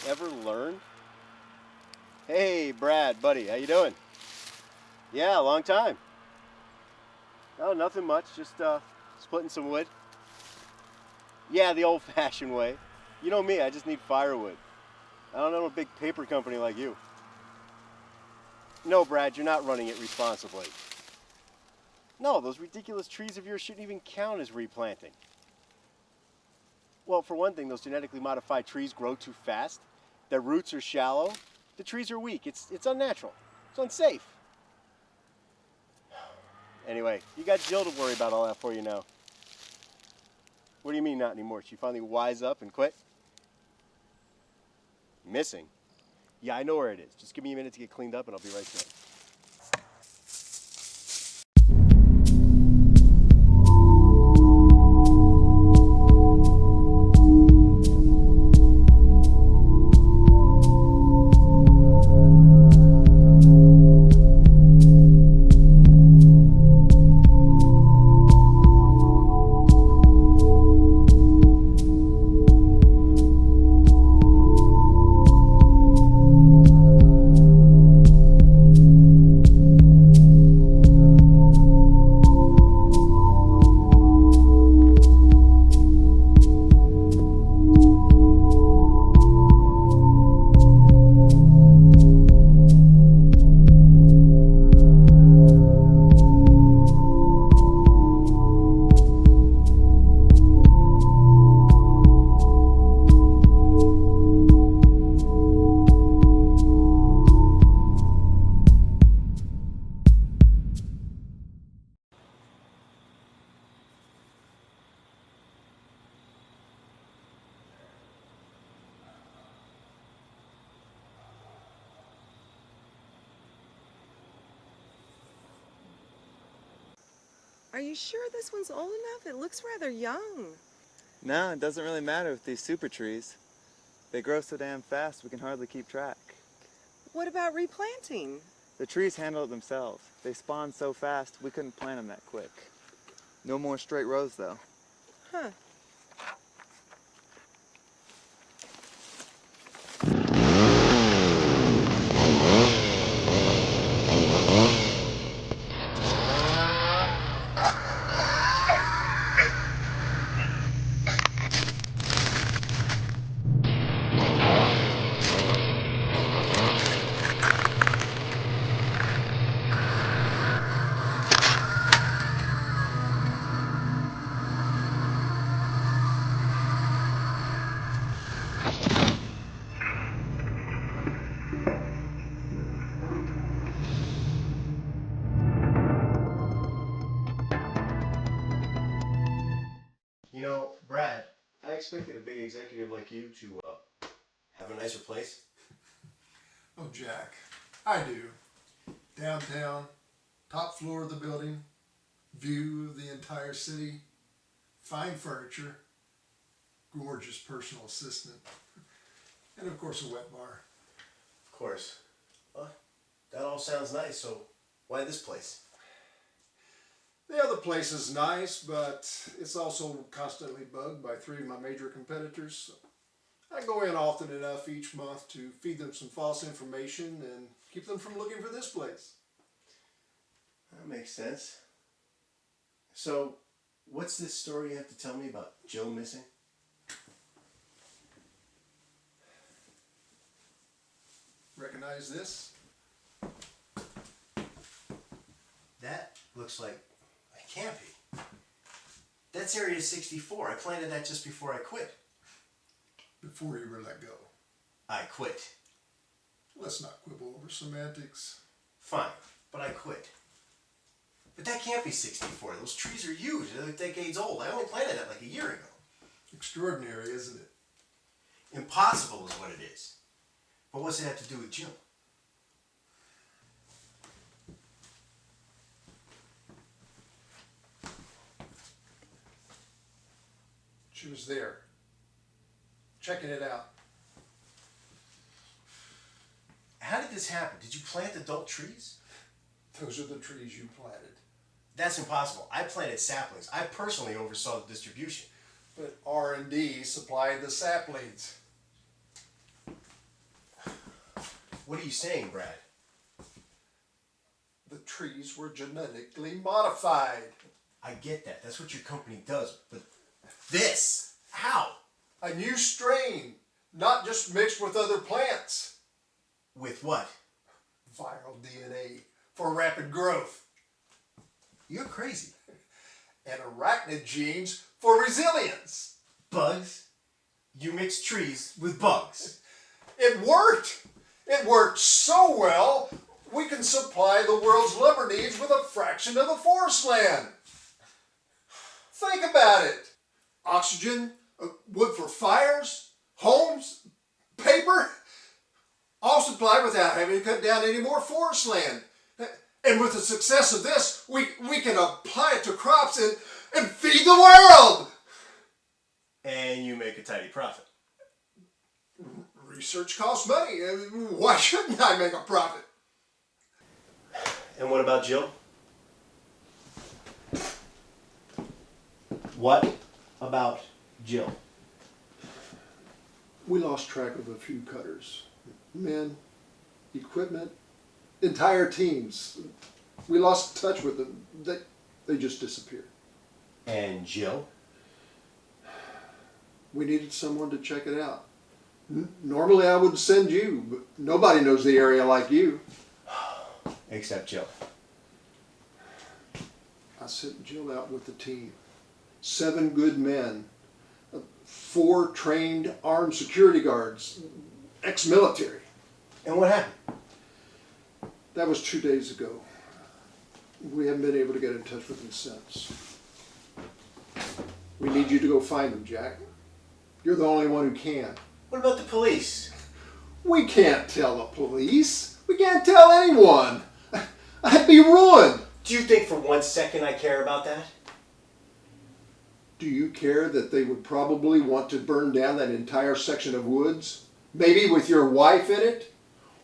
ever learned? Hey, Brad, buddy, how you doing? Yeah, long time. Oh, nothing much, just splitting some wood. Yeah, the old-fashioned way. You know me, I just need firewood. I don't know a big paper company like you. No, Brad, you're not running it responsibly. No, those ridiculous trees of yours shouldn't even count as replanting. Well, for one thing, those genetically modified trees grow too fast. Their roots are shallow. The trees are weak. It's unnatural. It's unsafe. Anyway, you got Jill to worry about all that for you now. What do you mean not anymore? She finally wise up and quit? Missing? Yeah, I know where it is. Just give me a minute to get cleaned up and I'll be right there. Are you sure this one's old enough? It looks rather young. No, it doesn't really matter with these super trees. They grow so damn fast we can hardly keep track. What about replanting? The trees handle it themselves. They spawn so fast we couldn't plant them that quick. No more straight rows though. Huh. You know, Brad, I expected a big executive like you to have a nicer place. Oh, Jack, I do. Downtown, top floor of the building, view of the entire city, fine furniture, gorgeous personal assistant, and of course a wet bar. Of course. Well, that all sounds nice, so why this place? The other place is nice, but it's also constantly bugged by 3 of my major competitors. So I go in often enough each month to feed them some false information and keep them from looking for this place. That makes sense. So, what's this story you have to tell me about Jill missing? Recognize this? That looks like a campy. That's Area 64. I planted that just before I quit. Before you were let go. I quit. Let's not quibble over semantics. Fine, but I quit. But that can't be 64. Those trees are huge. They're like decades old. I only planted that like a year ago. Extraordinary, isn't it? Impossible is what it is. But what's it have to do with Jill? She was there, checking it out. How did this happen? Did you plant adult trees? Those are the trees you planted. That's impossible. I planted saplings. I personally oversaw the distribution. But R&D supplied the saplings. What are you saying, Brad? The trees were genetically modified. I get that. That's what your company does. But this? How? A new strain, not just mixed with other plants. With what? Viral DNA for rapid growth. You're crazy. And arachnid genes for resilience. Bugs? You mix trees with bugs. It worked! It worked so well, we can supply the world's lumber needs with a fraction of the forest land. Think about it. Oxygen, wood for fires, homes, paper, all supplied without having to cut down any more forest land. And with the success of this, we can apply it to crops and feed the world! And you make a tidy profit. Research costs money. Why shouldn't I make a profit? And what about Jill? What about Jill? We lost track of a few cutters. Men, equipment, entire teams. We lost touch with them. They just disappeared. And Jill? We needed someone to check it out. Normally I would send you, but nobody knows the area like you. Except Jill. I sent Jill out with the team. 7 good men. 4 trained armed security guards. Ex-military. And what happened? That was 2 days ago. We haven't been able to get in touch with them since. We need you to go find them, Jack. You're the only one who can. What about the police? We can't tell the police. We can't tell anyone. I'd be ruined. Do you think for 1 second I care about that? Do you care that they would probably want to burn down that entire section of woods? Maybe with your wife in it?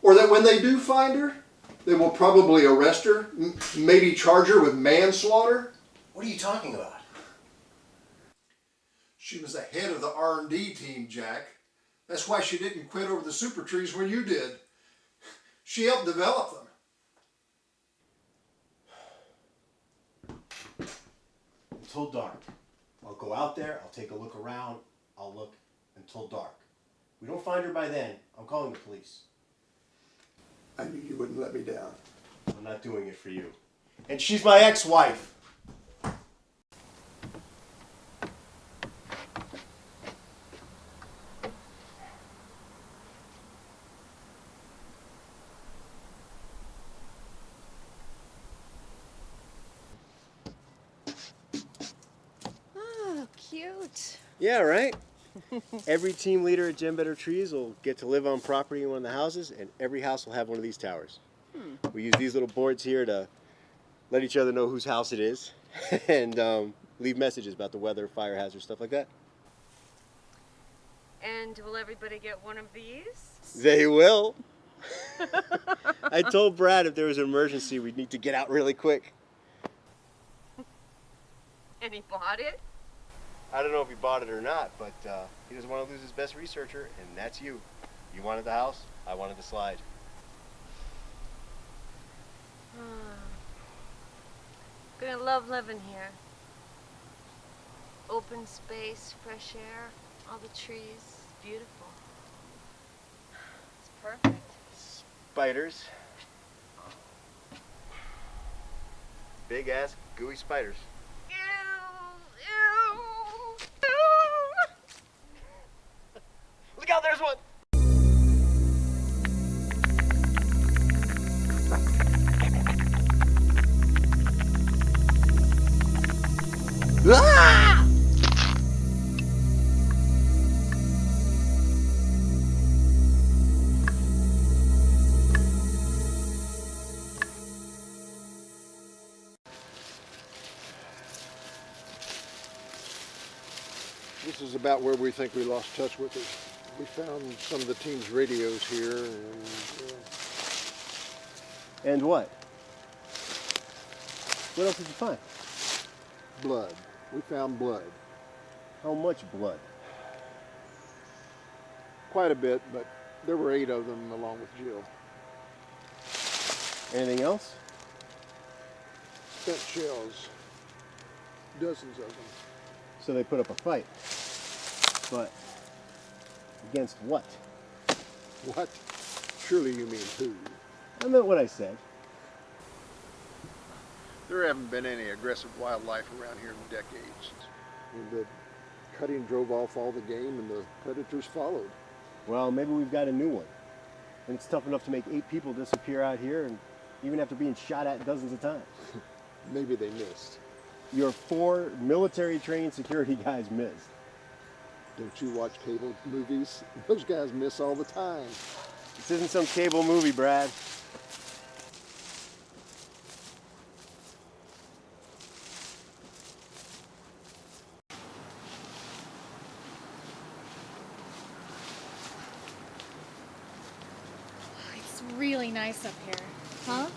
Or that when they do find her, they will probably arrest her, maybe charge her with manslaughter? What are you talking about? She was the head of the R&D team, Jack. That's why she didn't quit over the super trees when you did. She helped develop them. Until dark. I'll go out there, I'll take a look around, I'll look until dark. If we don't find her by then, I'm calling the police. I knew you wouldn't let me down. I'm not doing it for you. And she's my ex-wife. Oh, cute. Yeah, right? Every team leader at Gem Better Trees will get to live on property in one of the houses, and every house will have one of these towers. We use these little boards here to let each other know whose house it is and leave messages about the weather, fire hazards, stuff like that. And will everybody get one of these? They will. I told Brad if there was an emergency, we'd need to get out really quick. And he bought it? I don't know if he bought it or not, but he doesn't want to lose his best researcher, and that's you. You wanted the house, I wanted the slide. Gonna love living here. Open space, fresh air, all the trees. Beautiful. It's perfect. Spiders. Big ass gooey spiders. Look out, there's one! Ah! This is about where we think we lost touch with it. We found some of the team's radios here and... And what? What else did you find? blood. We found blood. How much blood? Quite a bit, but there were 8 of them along with Jill. Anything else? Spent shells. Dozens of them. So they put up a fight. But against what? What? Surely you mean who? I meant what I said. There haven't been any aggressive wildlife around here in decades. And the cutting drove off all the game and the predators followed. Well, maybe we've got a new one. And it's tough enough to make 8 people disappear out here, and even after being shot at dozens of times. Maybe they missed. Your 4 military-trained security guys missed. Don't you watch cable movies? Those guys miss all the time. This isn't some cable movie, Brad. It's really nice up here. Huh?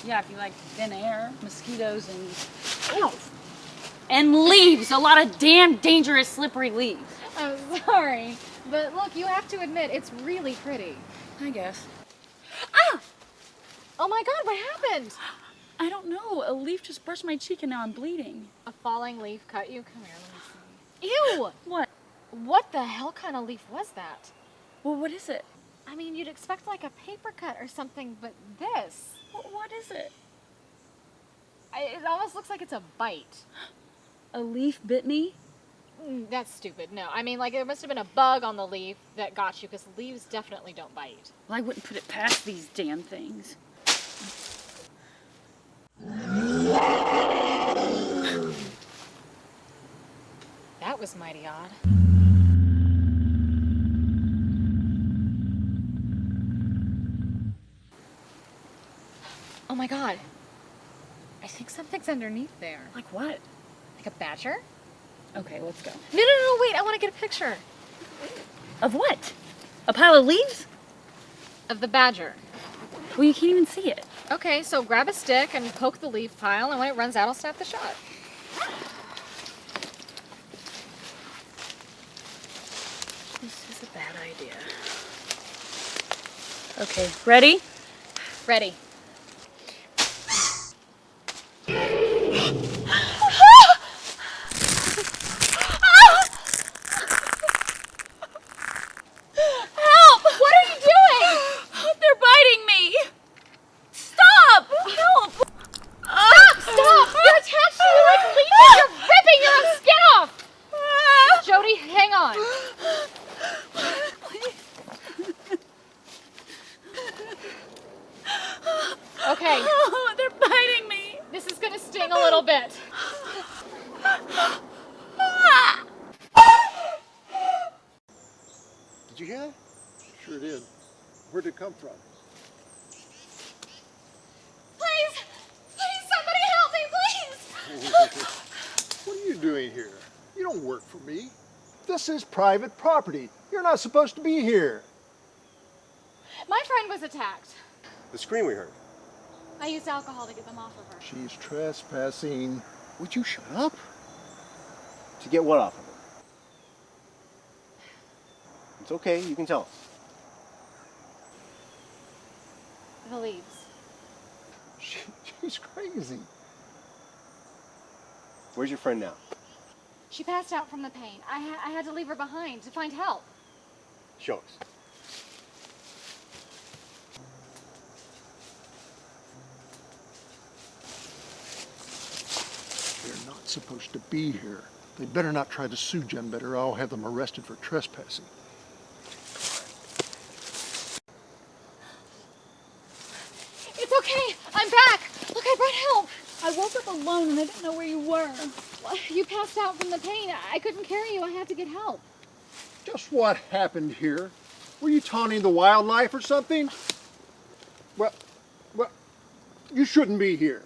Yeah, if you like thin air, mosquitoes, and ow, and leaves. A lot of damn dangerous, slippery leaves. I'm sorry, but look, you have to admit, it's really pretty. I guess. Ah! Oh my God, what happened? I don't know. A leaf just brushed my cheek and now I'm bleeding. A falling leaf cut you? Come here, let me see. Ew! What? What the hell kind of leaf was that? Well, what is it? I mean, you'd expect like a paper cut or something, but this. What is it? It almost looks like it's a bite. A leaf bit me? That's stupid. No, I mean, like, there must have been a bug on the leaf that got you, because leaves definitely don't bite. Well, I wouldn't put it past these damn things. That was mighty odd. Oh my God. I think something's underneath there. Like what? Like a badger? Okay, let's go. No, wait, I want to get a picture. Of what? A pile of leaves? Of the badger. Well, you can't even see it. Okay, so grab a stick and poke the leaf pile, and when it runs out, I'll snap the shot. This is a bad idea. Okay, ready? Ready. Help! What are you doing? They're biting me. Stop! Help! Stop! You're attached to me like leeches! You're ripping your own skin off! Jody, hang on. Okay. Oh, they're biting me. This is gonna sting a little bit. Did you hear that? Sure did. Where'd it come from? Please! Please, somebody help me, please! What are you doing here? You don't work for me. This is private property. You're not supposed to be here. My friend was attacked. The scream we heard. I used alcohol to get them off of her. She's trespassing. Would you shut up? To get what off of her? It's okay, you can tell us. The leaves. She's crazy. Where's your friend now? She passed out from the pain. I had to leave her behind to find help. Show us. They're not supposed to be here. They better not try to sue Jen better. I'll have them arrested for trespassing. It's okay. I'm back. Look, I brought help. I woke up alone and I didn't know where you were. You passed out from the pain. I couldn't carry you. I had to get help. Just what happened here? Were you taunting the wildlife or something? Well, you shouldn't be here.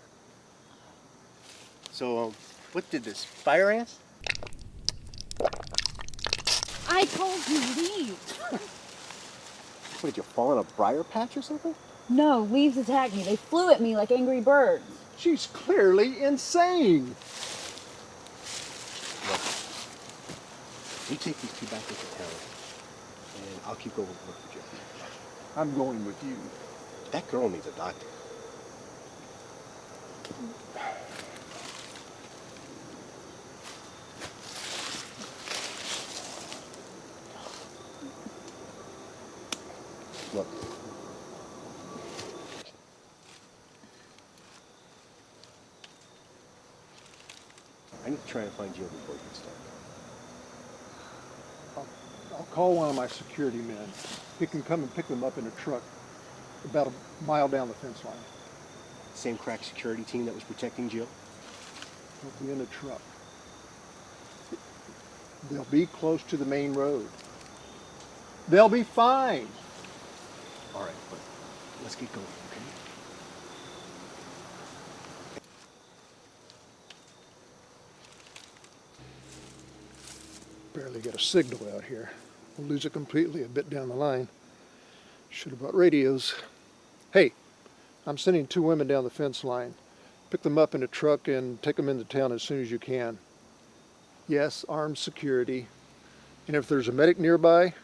So, what did this, fire ants? I told you leave. What, did you fall in a briar patch or something? No, leaves attacked me. They flew at me like angry birds. She's clearly insane. Look, you take these 2 back into town, and I'll keep going with work for Jody. I'm going with you. That girl needs a doctor. Look. I need to try and find Jill before it gets dark. I'll call one of my security men. He can come and pick them up in a truck about a mile down the fence line. Same crack security team that was protecting Jill? They'll be in a truck. They'll be close to the main road. They'll be fine. All right, but let's get going, okay? Barely got a signal out here. We'll lose it completely a bit down the line. Should have brought radios. Hey, I'm sending 2 women down the fence line. Pick them up in a truck and take them into town as soon as you can. Yes, armed security. And if there's a medic nearby,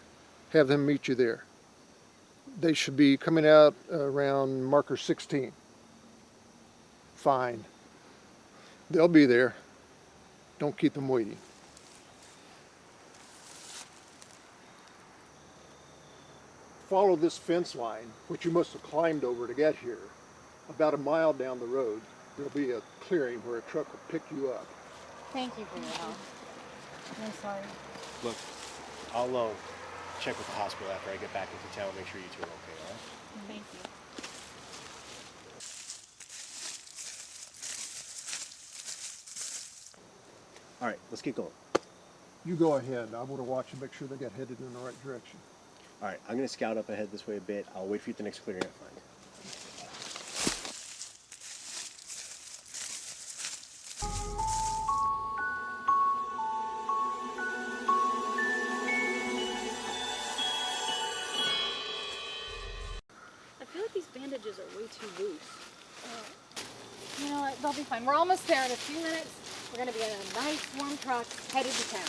have them meet you there. They should be coming out around marker 16. Fine. They'll be there. Don't keep them waiting. Follow this fence line, which you must have climbed over to get here. About a mile down the road, there'll be a clearing where a truck will pick you up. Thank you for your help. I'm sorry. Look, I'll check with the hospital after I get back into town, make sure you two are okay, all right? Thank you. All right, let's get going. You go ahead. I want to watch and make sure they get headed in the right direction. All right, I'm going to scout up ahead this way a bit. I'll wait for you at the next clearing I find. I feel like these bandages are way too loose. You know what? They'll be fine. We're almost there in a few minutes. We're going to be in a nice warm truck headed to town.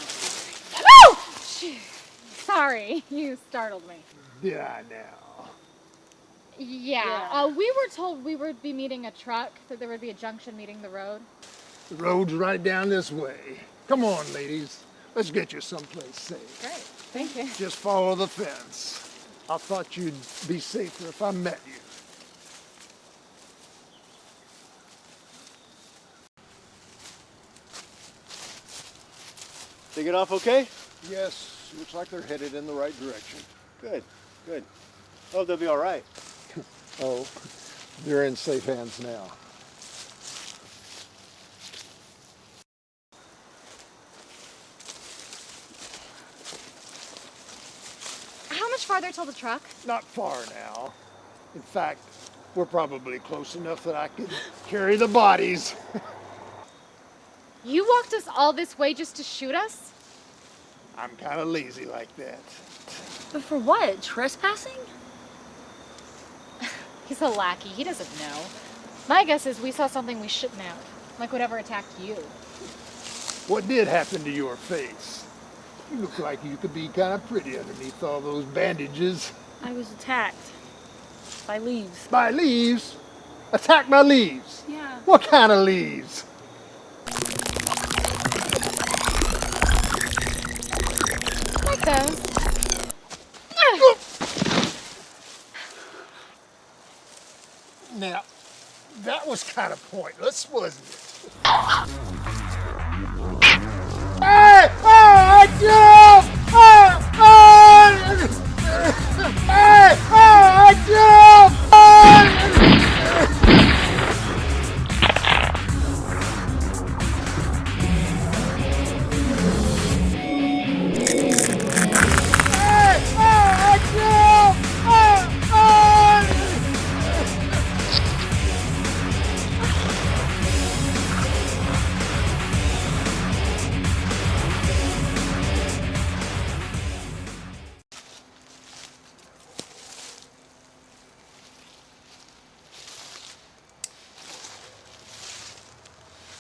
Oh! Sorry, you startled me. Did I now? Yeah. We were told we would be meeting a truck, that there would be a junction meeting the road. The road's right down this way. Come on, ladies. Let's get you someplace safe. Great. Thank you. Just follow the fence. I thought you'd be safer if I met you. They get off okay? Yes, looks like they're headed in the right direction. Good, good. Oh, they'll be all right. Oh, they're in safe hands now. How much farther till the truck? Not far now. In fact, we're probably close enough that I could carry the bodies. You walked us all this way just to shoot us? I'm kind of lazy like that. But for what? Trespassing? He's a lackey. He doesn't know. My guess is we saw something we shouldn't have. Like whatever attacked you. What did happen to your face? You look like you could be kind of pretty underneath all those bandages. I was attacked. By leaves. By leaves? Attacked by leaves? Yeah. What kind of leaves? Like those. Now, that was kind of pointless, wasn't it? Hey! Oh, jump! Hey! Oh, jump!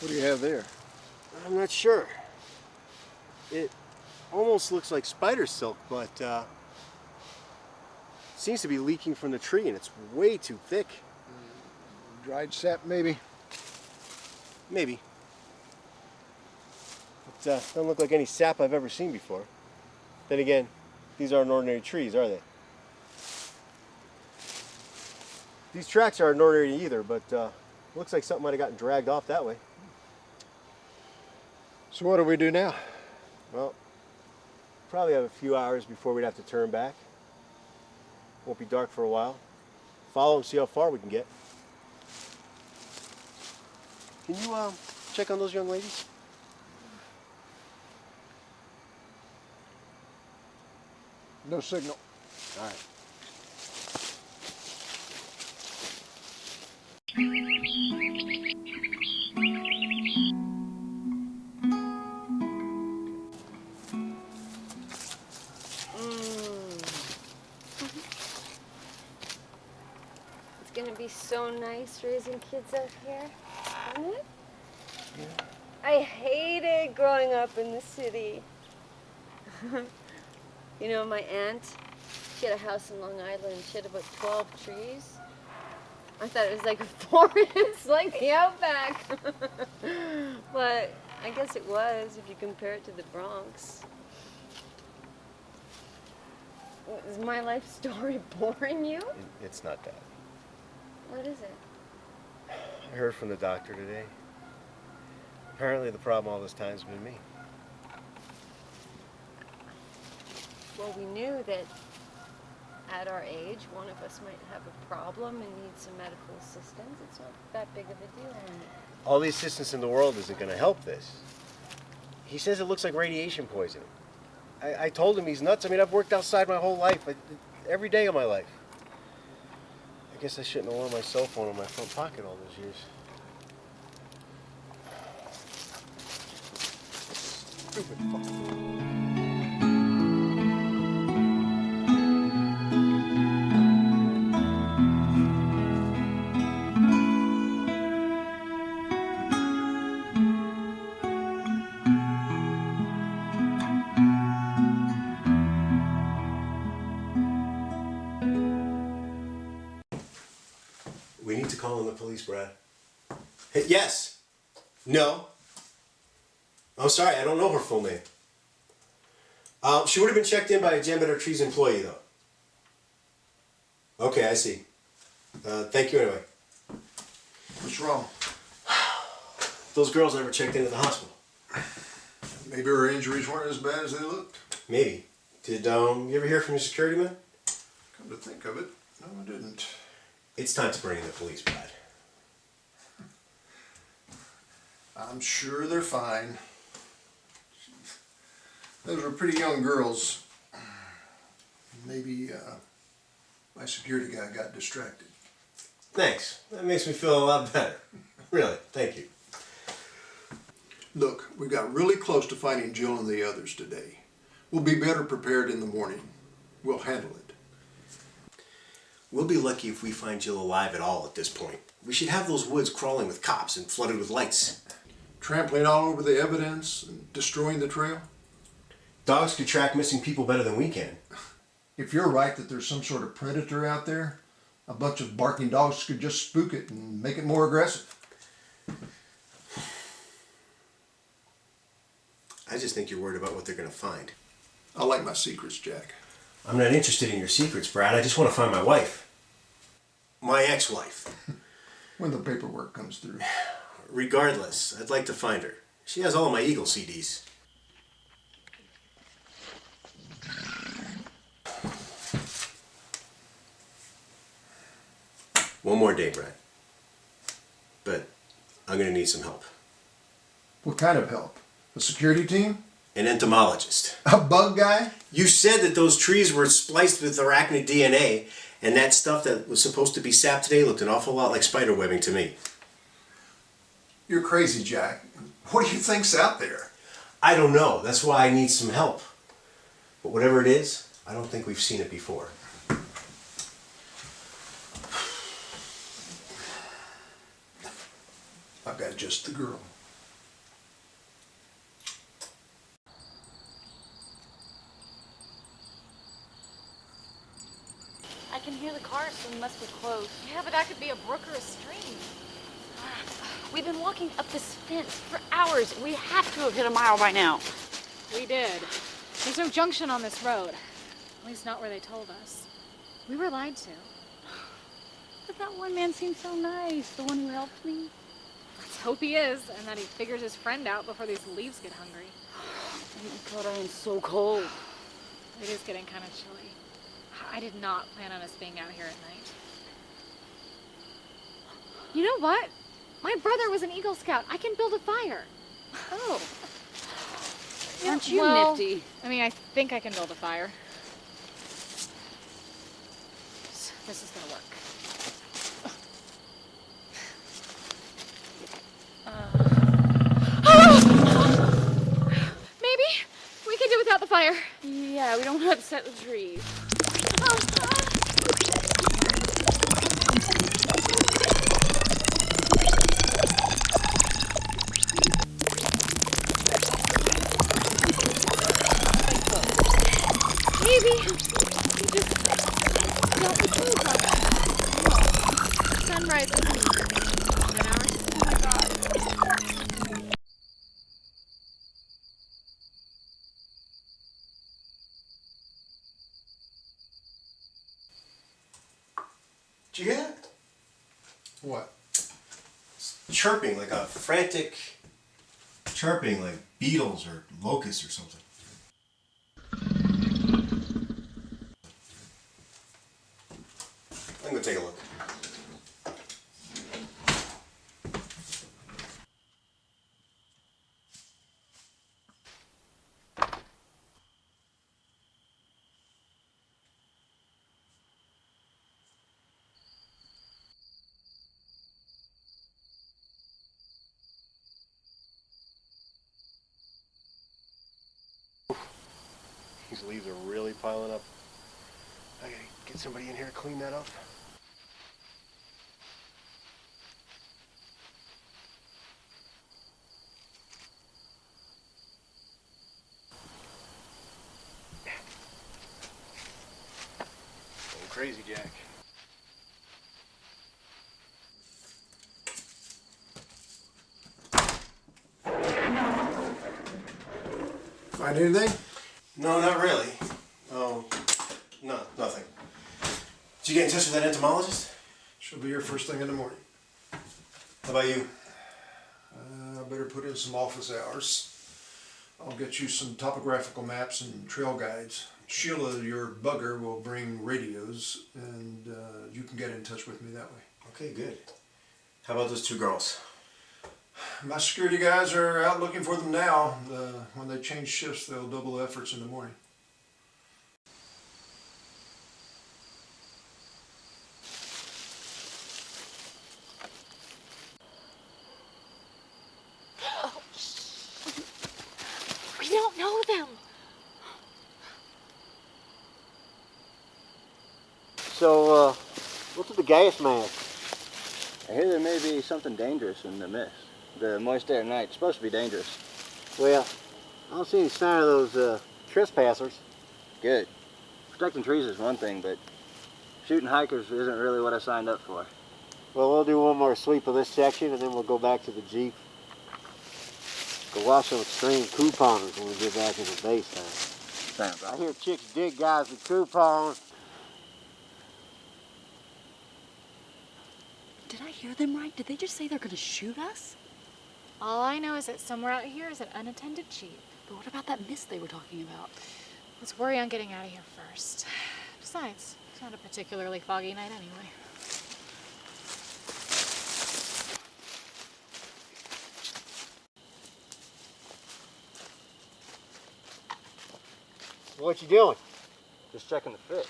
What do you have there? I'm not sure. It almost looks like spider silk, but seems to be leaking from the tree, and it's way too thick. Dried sap, maybe? Maybe. It doesn't look like any sap I've ever seen before. Then again, these aren't ordinary trees, are they? These tracks aren't ordinary either, but looks like something might have gotten dragged off that way. So what do we do now? Well, probably have a few hours before we'd have to turn back. Won't be dark for a while. Follow them, see how far we can get. Can you check on those young ladies? No signal. All right. It's gonna be so nice raising kids out here, isn't it? Yeah. I hated growing up in the city. You know, my aunt, she had a house in Long Island. She had about 12 trees. I thought it was like a forest, like the outback. But I guess it was if you compare it to the Bronx. Is my life story boring you? It's not that. What is it? I heard from the doctor today. Apparently the problem all this time has been me. Well, we knew that at our age, one of us might have a problem and need some medical assistance. It's not that big of a deal. All the assistance in the world isn't going to help this. He says it looks like radiation poisoning. I told him he's nuts. I mean, I've worked outside my whole life, every day of my life. I guess I shouldn't have worn my cell phone in my front pocket all those years. Stupid fuck. We need to call in the police, Brad. Hey, yes. No. I'm sorry, I don't know her full name. She would have been checked in by a Genetically employee, though. Okay, I see. Thank you anyway. What's wrong? Those girls never checked into the hospital. Maybe her injuries weren't as bad as they looked. Maybe. Did you ever hear from your security man? Come to think of it, no, I didn't. It's time to bring in the police, Brad. I'm sure they're fine. Those were pretty young girls. Maybe my security guy got distracted. Thanks. That makes me feel a lot better. Really, thank you. Look, we got really close to finding Jill and the others today. We'll be better prepared in the morning. We'll handle it. We'll be lucky if we find Jill alive at all at this point. We should have those woods crawling with cops and flooded with lights. Trampling all over the evidence and destroying the trail? Dogs could track missing people better than we can. If you're right that there's some sort of predator out there, a bunch of barking dogs could just spook it and make it more aggressive. I just think you're worried about what they're going to find. I like my secrets, Jack. I'm not interested in your secrets, Brad. I just want to find my wife. My ex-wife. When the paperwork comes through. Regardless, I'd like to find her. She has all of my Eagle CDs. One more day, Brad. But I'm going to need some help. What kind of help? A security team? An entomologist. A bug guy? You said that those trees were spliced with arachnid DNA, and that stuff that was supposed to be sap today looked an awful lot like spider webbing to me. You're crazy, Jack. What do you think's out there? I don't know. That's why I need some help. But whatever it is, I don't think we've seen it before. I've got just the girl. I can hear the cars, so we must be close. Yeah, but that could be a brook or a stream. We've been walking up this fence for hours. We have to have hit a mile by now. We did. There's no junction on this road. At least not where they told us. We were lied to. But that one man seemed so nice, the one who helped me. Let's hope he is, and that he figures his friend out before these leaves get hungry. Oh my God, I am so cold. It is getting kind of chilly. I did not plan on us being out here at night. You know what? My brother was an Eagle Scout. I can build a fire. Oh. Yeah, Aren't you well, nifty? I mean, I think I can build a fire. This is gonna work. Maybe we can do without the fire. Yeah, we don't have to set the trees. Maybe we just don't be too sunrise is in an hour. Oh my God. Did you hear that? What? It's chirping, like a frantic chirping, like beetles or locusts or something. I'm gonna take a look. These leaves are really piling up. I gotta get somebody in here to clean that up. Going crazy, Jack. Find anything? No, not really. Oh, no, nothing. Did you get in touch with that entomologist? She'll be here first thing in the morning. How about you? I better put in some office hours. I'll get you some topographical maps and trail guides. Sheila, your bugger, will bring radios, and you can get in touch with me that way. Okay, good. How about those two girls? My security guys are out looking for them now. When they change shifts, they'll double the efforts in the morning. We don't know them. So, what's with the gas mask? I hear there may be something dangerous in the mist. The moist air at night is supposed to be dangerous. Well, I don't see any sign of those trespassers. Good. Protecting trees is one thing, but shooting hikers isn't really what I signed up for. Well, we'll do one more sweep of this section, and then we'll go back to the Jeep. Go watch some extreme couponers when we get back to the base time. I hear chicks dig guys with coupons. Did I hear them right? Did they just say they're gonna shoot us? All I know is that somewhere out here is an unattended Jeep. But what about that mist they were talking about? Let's worry on getting out of here first. Besides, it's not a particularly foggy night anyway. What you doing? Just checking the fit.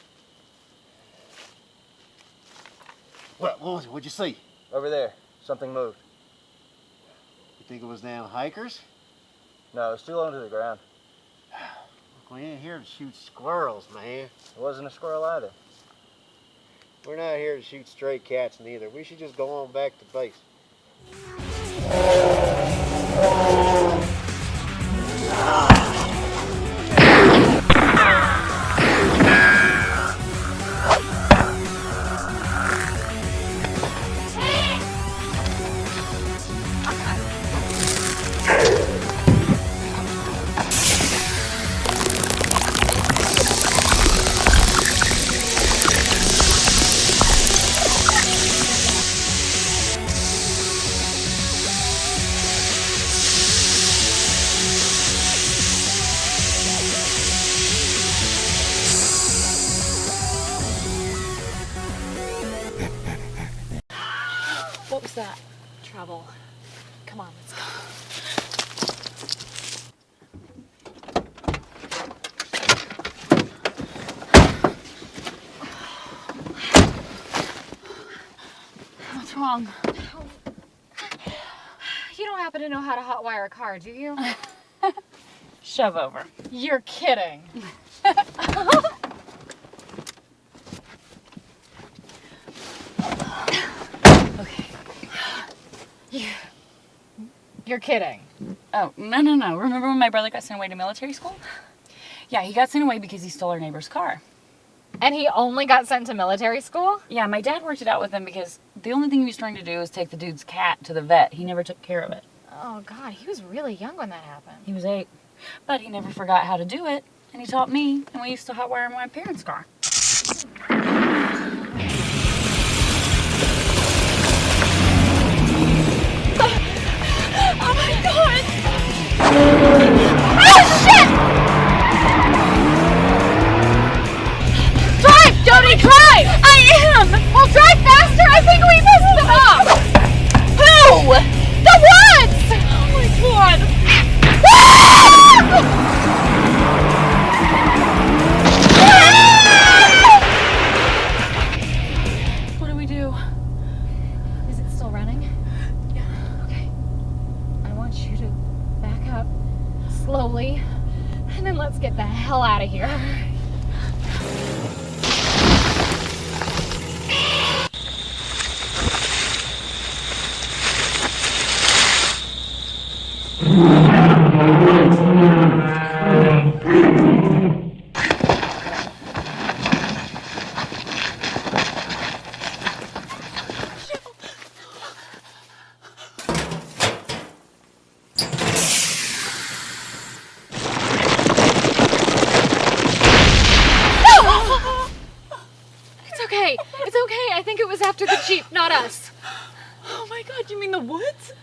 What was it? What'd you see? Over there. Something moved. You think it was damn hikers? No, it was too low to the ground. Look, we ain't here to shoot squirrels, man. It wasn't a squirrel either. We're not here to shoot stray cats neither. We should just go on back to base. that? Trouble. Come on, let's go. What's wrong? You don't happen to know how to hotwire a car, do you? Shove over. You're kidding. Okay. You're kidding. Oh, no. Remember when my brother got sent away to military school? Yeah, he got sent away because he stole our neighbor's car. And he only got sent to military school? Yeah, my dad worked it out with him because the only thing he was trying to do was take the dude's cat to the vet. He never took care of it. Oh, God, he was really young when that happened. He was 8. But he never forgot how to do it, and he taught me, and we used to hotwire my parents' car. Oh my God! Oh shit! Drive, Jody, drive! I am! Well, drive faster! I think we messed them up! Who? The woods! Oh my God! What do we do? Is it still running? Yeah. Okay. I want you to back up slowly, and then let's get the hell out of here. It's okay. I think it was after the Jeep, not us. Oh my God, you mean the woods?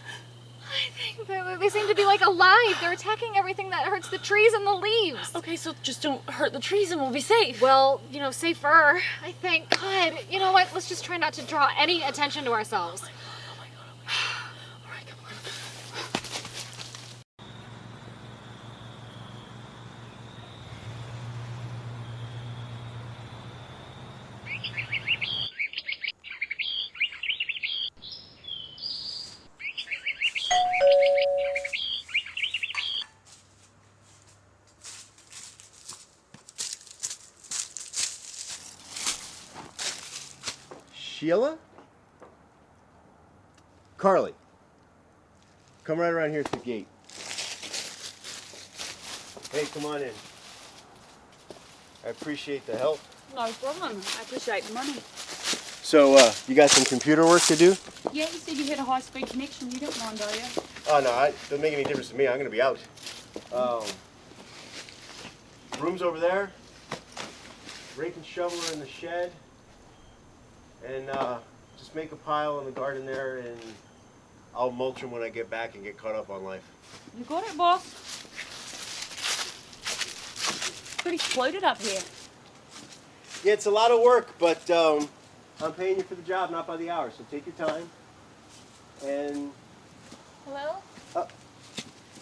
I think they seem to be like alive. They're attacking everything that hurts the trees and the leaves. Okay, so just don't hurt the trees and we'll be safe. Well, safer, I think. God, you know what? Let's just try not to draw any attention to ourselves. Oh my God. All right, come on. Sheila? Carly, come right around here to the gate. Hey, come on in. I appreciate the help. No problem. I appreciate the money. So, you got some computer work to do? Yeah, you said you had a high-speed connection. You don't mind, are you? Oh, no, it doesn't make any difference to me. I'm going to be out. Room's over there. Rake and shovel are in the shed. And just make a pile in the garden there, and I'll mulch them when I get back and get caught up on life. You got it, boss. Pretty floated up here. Yeah, it's a lot of work, but I'm paying you for the job, not by the hour, so take your time. And... Hello?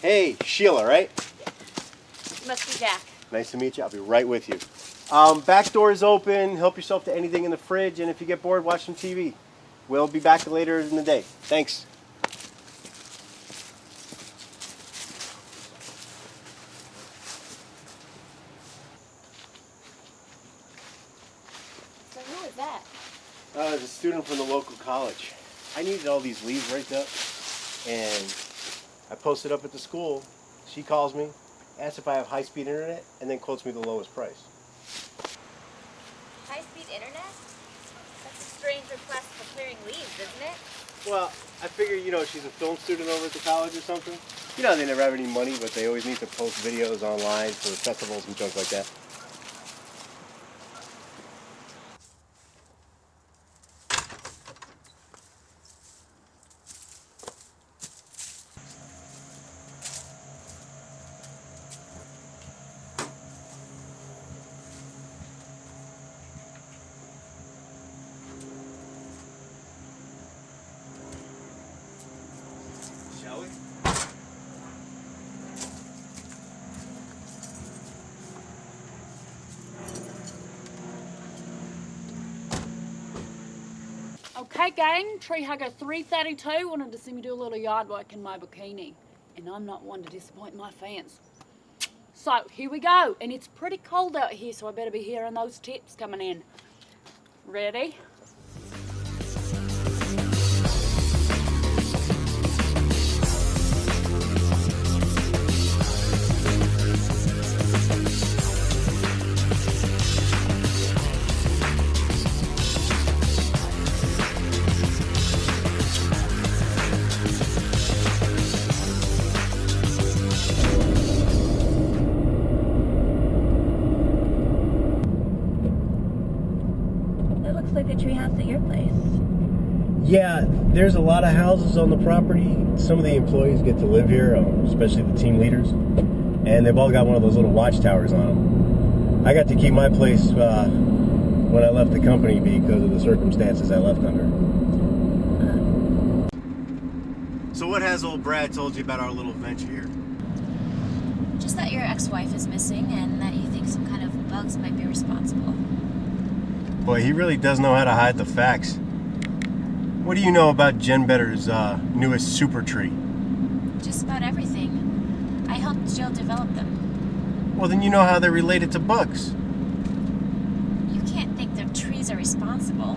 Hey, Sheila, right? Must be Jack. Nice to meet you. I'll be right with you. Back door is open. Help yourself to anything in the fridge, and if you get bored, watch some TV. We'll be back later in the day. Thanks. So who is that? It's a student from the local college. I needed all these leaves raked up, and I posted up at the school. She calls me, asks if I have high-speed internet, and then quotes me the lowest price. High-speed internet? That's a strange request for clearing leaves, isn't it? Well, I figure, she's a film student over at the college or something. They never have any money, but they always need to post videos online for festivals and junk like that. Okay, gang, tree hugger 332 wanted to see me do a little yard work in my bikini. And I'm not one to disappoint my fans. So, here we go. And it's pretty cold out here, so I better be hearing those tips coming in. Ready? Like the treehouse at your place. Yeah, there's a lot of houses on the property. Some of the employees get to live here, especially the team leaders. And they've all got one of those little watchtowers on them. I got to keep my place when I left the company because of the circumstances I left under. So what has old Brad told you about our little venture here? Just that your ex-wife is missing and that you think some kind of bugs might be responsible. Boy, he really does know how to hide the facts. What do you know about Jen Better's newest super tree? Just about everything. I helped Jill develop them. Well, then you know how they're related to bugs. You can't think the trees are responsible.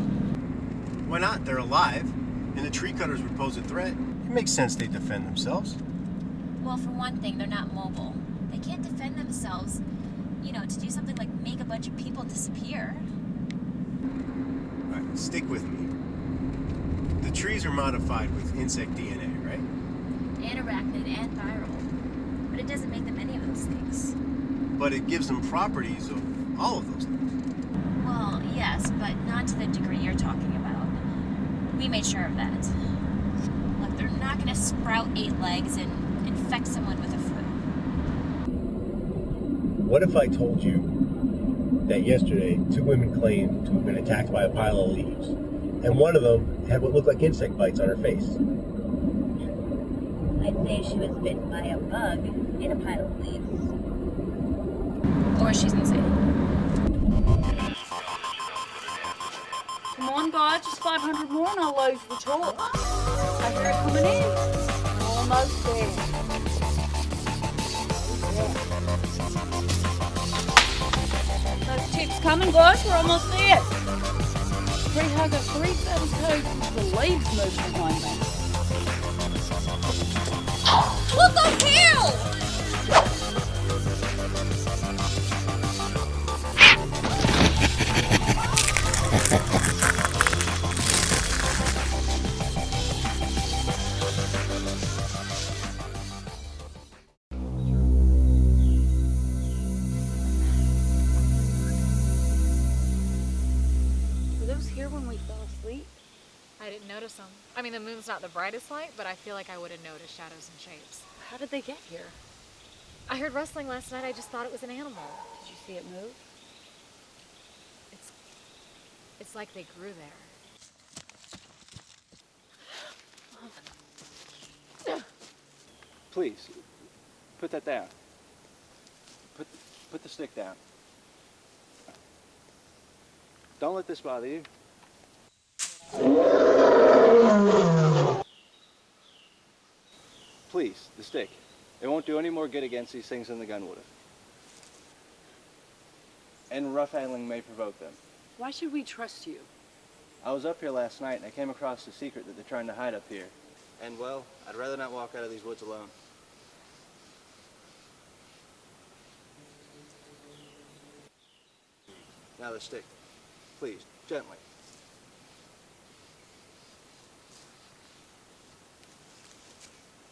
Why not? They're alive, and the tree cutters would pose a threat. It makes sense they defend themselves. Well, for one thing, they're not mobile. They can't defend themselves, you know, to do something like make a bunch of people disappear. Stick with me. The trees are modified with insect DNA, right? And arachnid and viral. But it doesn't make them any of those things. But it gives them properties of all of those things. Well, yes, but not to the degree you're talking about. We made sure of that. Look, they're not going to sprout 8 legs and infect someone with a foot. What if I told you that yesterday 2 women claimed to have been attacked by a pile of leaves, and one of them had what looked like insect bites on her face? I'd say she was bitten by a bug in a pile of leaves. Or she's insane. Come on, guys, just 500 more and I'll lose the talk. I hear it coming in. Almost there. Those tips coming, guys, we're almost there. Tree hugger 332, the leaves moving behind me. What the hell? I didn't notice them. I mean, the moon's not the brightest light, but I feel like I would have noticed shadows and shapes. How did they get here? I heard rustling last night. I just thought it was an animal. Did you see it move? It's like they grew there. Please, put that down. Put the stick down. Don't let this bother you. Please, the stick. It won't do any more good against these things than the gun would have. And rough handling may provoke them. Why should we trust you? I was up here last night and I came across the secret that they're trying to hide up here. And well, I'd rather not walk out of these woods alone. Now the stick. Please, gently.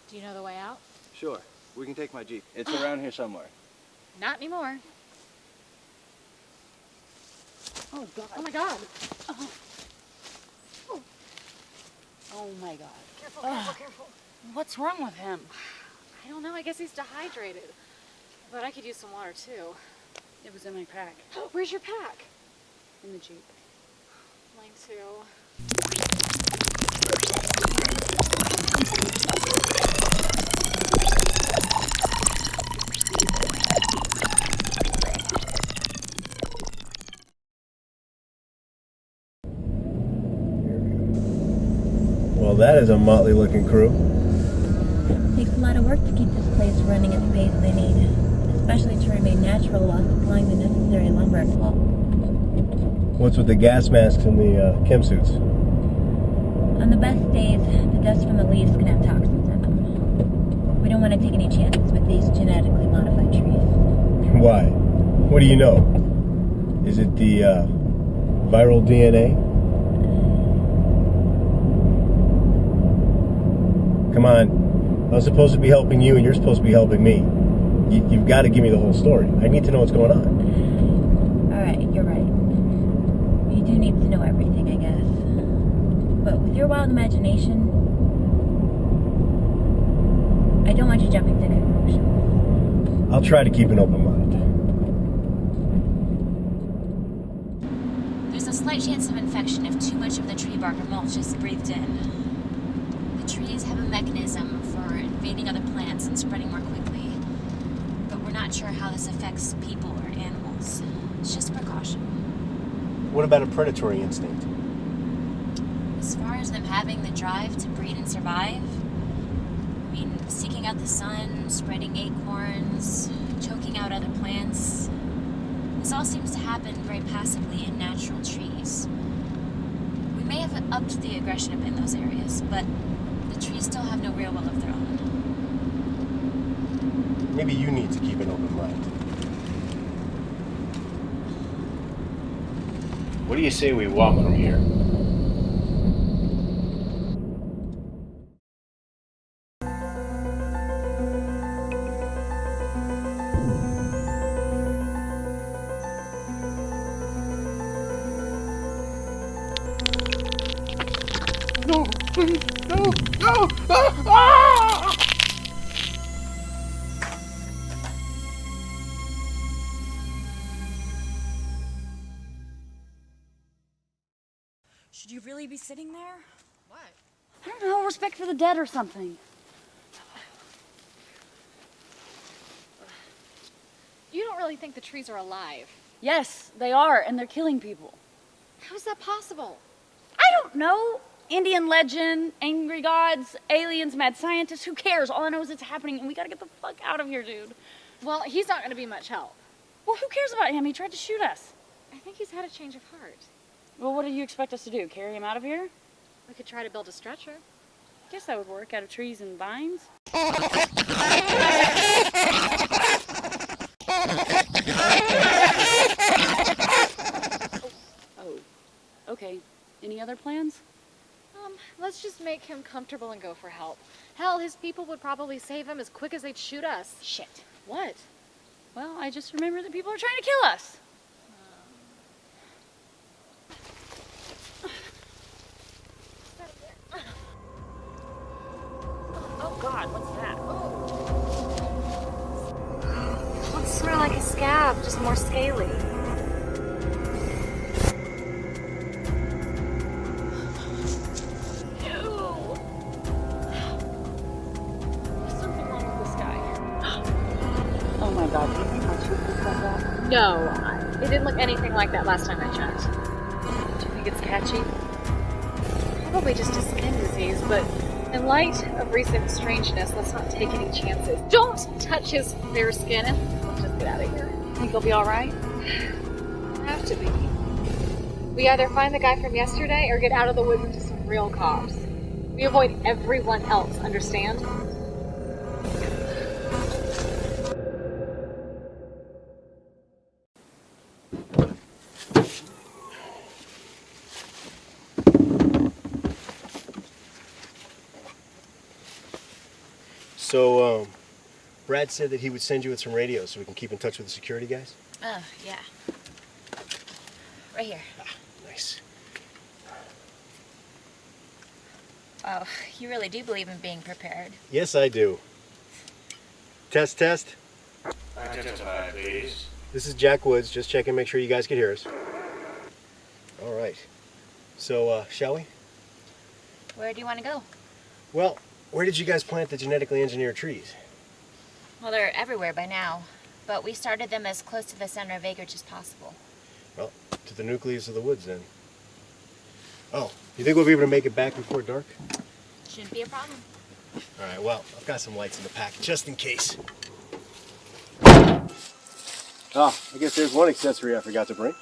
Do you know the way out? Sure. We can take my Jeep. It's around here somewhere. Not anymore. Oh, God. Oh, my God. Oh, oh my God. Careful, careful, careful. What's wrong with him? I don't know. I guess he's dehydrated. But I could use some water, too. It was in my pack. Where's your pack? In the Jeep. Mine, too. Well, that is a motley looking crew. It takes a lot of work to keep this place running at the pace they need, especially to remain natural while supplying the necessary lumber. What's with the gas masks and the chem suits? On the best days, the dust from the leaves can have toxins in them. We don't want to take any chances with these genetically modified trees. Why? What do you know? Is it the viral DNA? Come on. I was supposed to be helping you and you're supposed to be helping me. You've got to give me the whole story. I need to know what's going on. Alright, you're right. You do need to know everything, I guess. But with your wild imagination, I don't want you jumping to conclusions. I'll try to keep an open mind. There's a slight chance of infection if too much of the tree bark or mulch is breathed in. The trees have a mechanism for invading other plants and spreading more quickly, but we're not sure how this affects people or animals. It's just a precaution. What about a predatory instinct? As far as them having the drive to breed and survive, I mean, seeking out the sun, spreading acorns, choking out other plants, this all seems to happen very passively in natural trees. We may have upped the aggression a bit in those areas, but the trees still have no real will of their own. Maybe you need to keep an open mind. What do you say we walk from here? No, please, no, no! Ah! Should you really be sitting there? What? I don't know, respect for the dead or something. You don't really think the trees are alive? Yes, they are, and they're killing people. How is that possible? I don't know. Indian legend, angry gods, aliens, mad scientists, who cares? All I know is it's happening and we gotta get the fuck out of here, dude. Well, he's not gonna be much help. Well, who cares about him? He tried to shoot us. I think he's had a change of heart. Well, what do you expect us to do? Carry him out of here? We could try to build a stretcher. Guess that would work out of trees and vines. Oh, okay. Any other plans? Let's just make him comfortable and go for help. Hell, his people would probably save him as quick as they'd shoot us. Shit. What? Well, I just remembered that people are trying to kill us. Oh God, what's that? Looks sort of like a scab, just more scaly. Oh my God, do you think my tooth looks like that? No, it didn't look anything like that last time I checked. Do you think it's catchy? Probably just a skin disease, but in light of recent strangeness, let's not take any chances. Don't touch his fair skin and let's just get out of here. Think he'll be alright? Have to be. We either find the guy from yesterday or get out of the woods into some real cops. We avoid everyone else, understand? So, Brad said that he would send you with some radios so we can keep in touch with the security guys? Oh, yeah. Right here. Ah, nice. Oh, you really do believe in being prepared. Yes, I do. Test, test. Identify, please. This is Jack Woods. Just checking, make sure you guys can hear us. All right. So, shall we? Where do you want to go? Well, where did you guys plant the genetically engineered trees? Well, they're everywhere by now, but we started them as close to the center of acreage as possible. Well, to the nucleus of the woods, then. Oh, you think we'll be able to make it back before dark? Shouldn't be a problem. All right, well, I've got some lights in the pack, just in case. Oh, I guess there's one accessory I forgot to bring.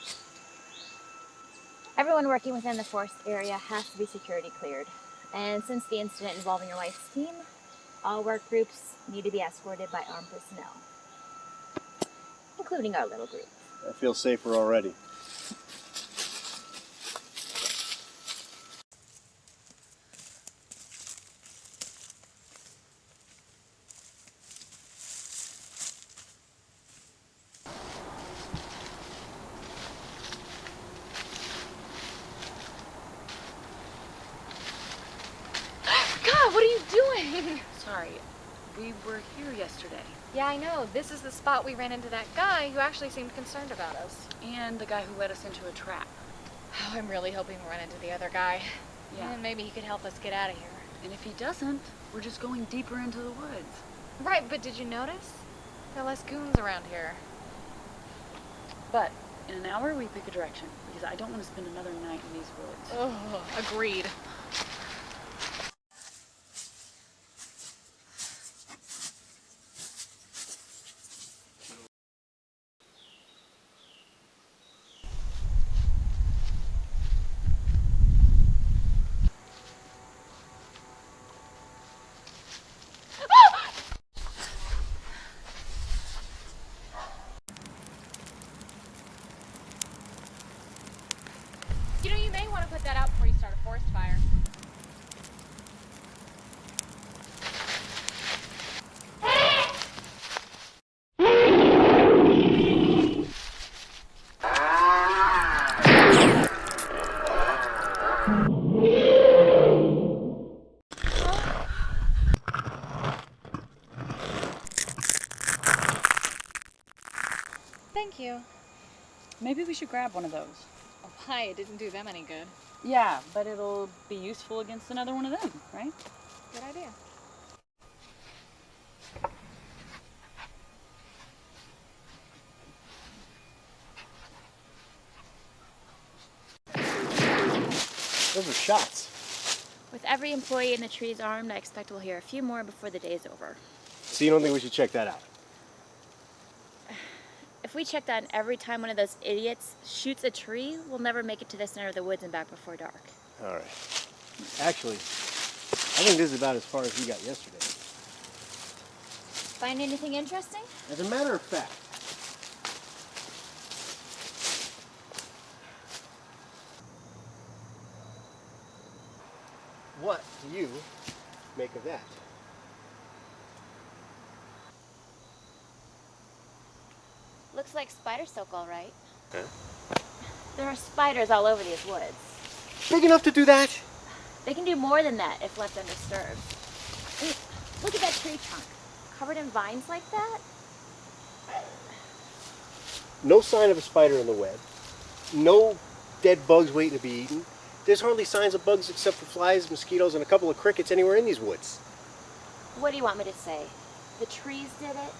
Everyone working within the forest area has to be security cleared. And since the incident involving your wife's team, all work groups need to be escorted by armed personnel, including our little group. I feel safer already. God, what are you doing? Sorry, we were here yesterday. Yeah, I know. This is the spot we ran into that guy who actually seemed concerned about us. And the guy who led us into a trap. Oh, I'm really hoping we run into the other guy. Yeah. And maybe he could help us get out of here. And if he doesn't, we're just going deeper into the woods. Right, but did you notice? There are less goons around here. But in an hour, we pick a direction, because I don't want to spend another night in these woods. Oh, agreed. You know, you may want to put that out before you start a forest fire. Thank you. Maybe we should grab one of those. Oh, why? It didn't do them any good. Yeah, but it'll be useful against another one of them, right? Good idea. Those are shots. With every employee in the trees armed, I expect we'll hear a few more before the day's over. So you don't think we should check that out? If we check that every time one of those idiots shoots a tree, we'll never make it to the center of the woods and back before dark. All right. Actually, I think this is about as far as we got yesterday. Find anything interesting? As a matter of fact, what do you make of that? Looks like spider silk, all right. Huh? There are spiders all over these woods. Big enough to do that? They can do more than that if left undisturbed. I mean, look at that tree trunk. Covered in vines like that? No sign of a spider in the web. No dead bugs waiting to be eaten. There's hardly signs of bugs except for flies, mosquitoes, and a couple of crickets anywhere in these woods. What do you want me to say? The trees did it?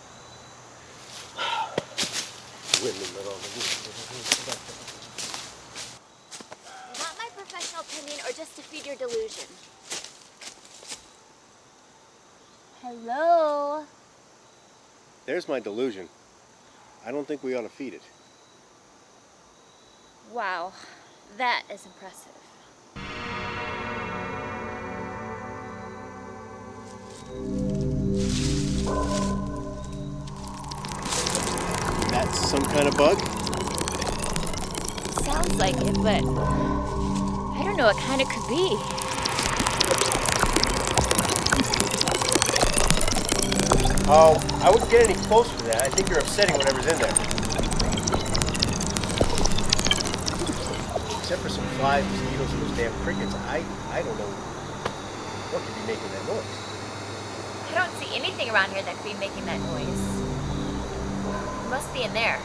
Not my professional opinion or just to feed your delusion. Hello? There's my delusion. I don't think we ought to feed it. Wow, that is impressive. That's some kind of bug? Sounds like it, but I don't know what kind it could be. Oh, I wouldn't get any closer to that. I think you're upsetting whatever's in there. Except for some flies, mosquitoes, and those damn crickets, I don't know what could be making that noise. I don't see anything around here that could be making that noise. It must be in there.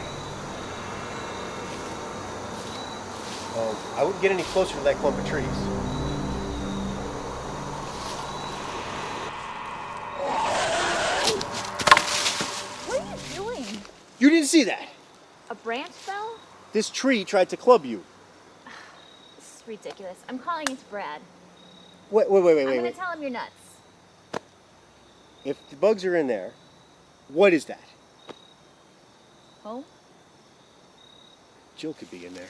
I wouldn't get any closer to that clump of trees. What are you doing? You didn't see that? A branch fell? This tree tried to club you. This is ridiculous. I'm calling it Brad. Wait. I'm gonna tell him you're nuts. If the bugs are in there, what is that? Oh? Jill could be in there.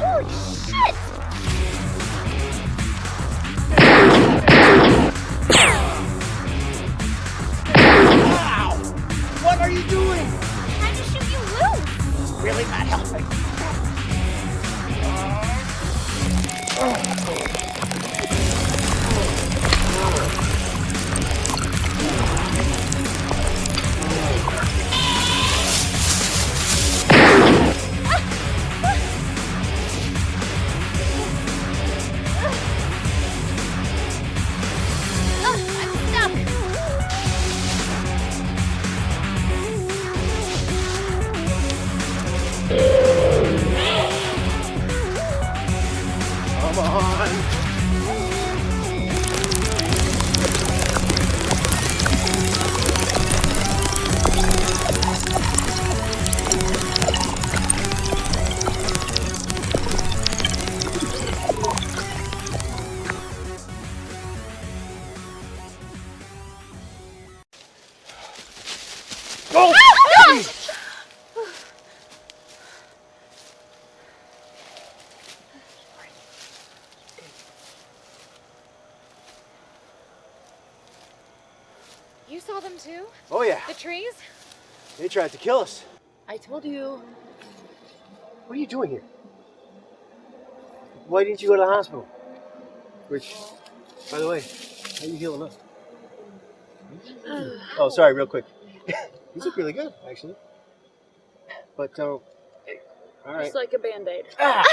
Holy shit! Wow! What are you doing? Trying to shoot you loose! Really not helping. Come on. Go! You saw them too? Oh yeah, The trees? they tried to kill us. I told you. What are you doing here? Why didn't you go to the hospital? Which, by the way, how are you healing up? Oh, sorry, real quick. You look really good, actually. But, all right. It's like a Band-Aid. Ah!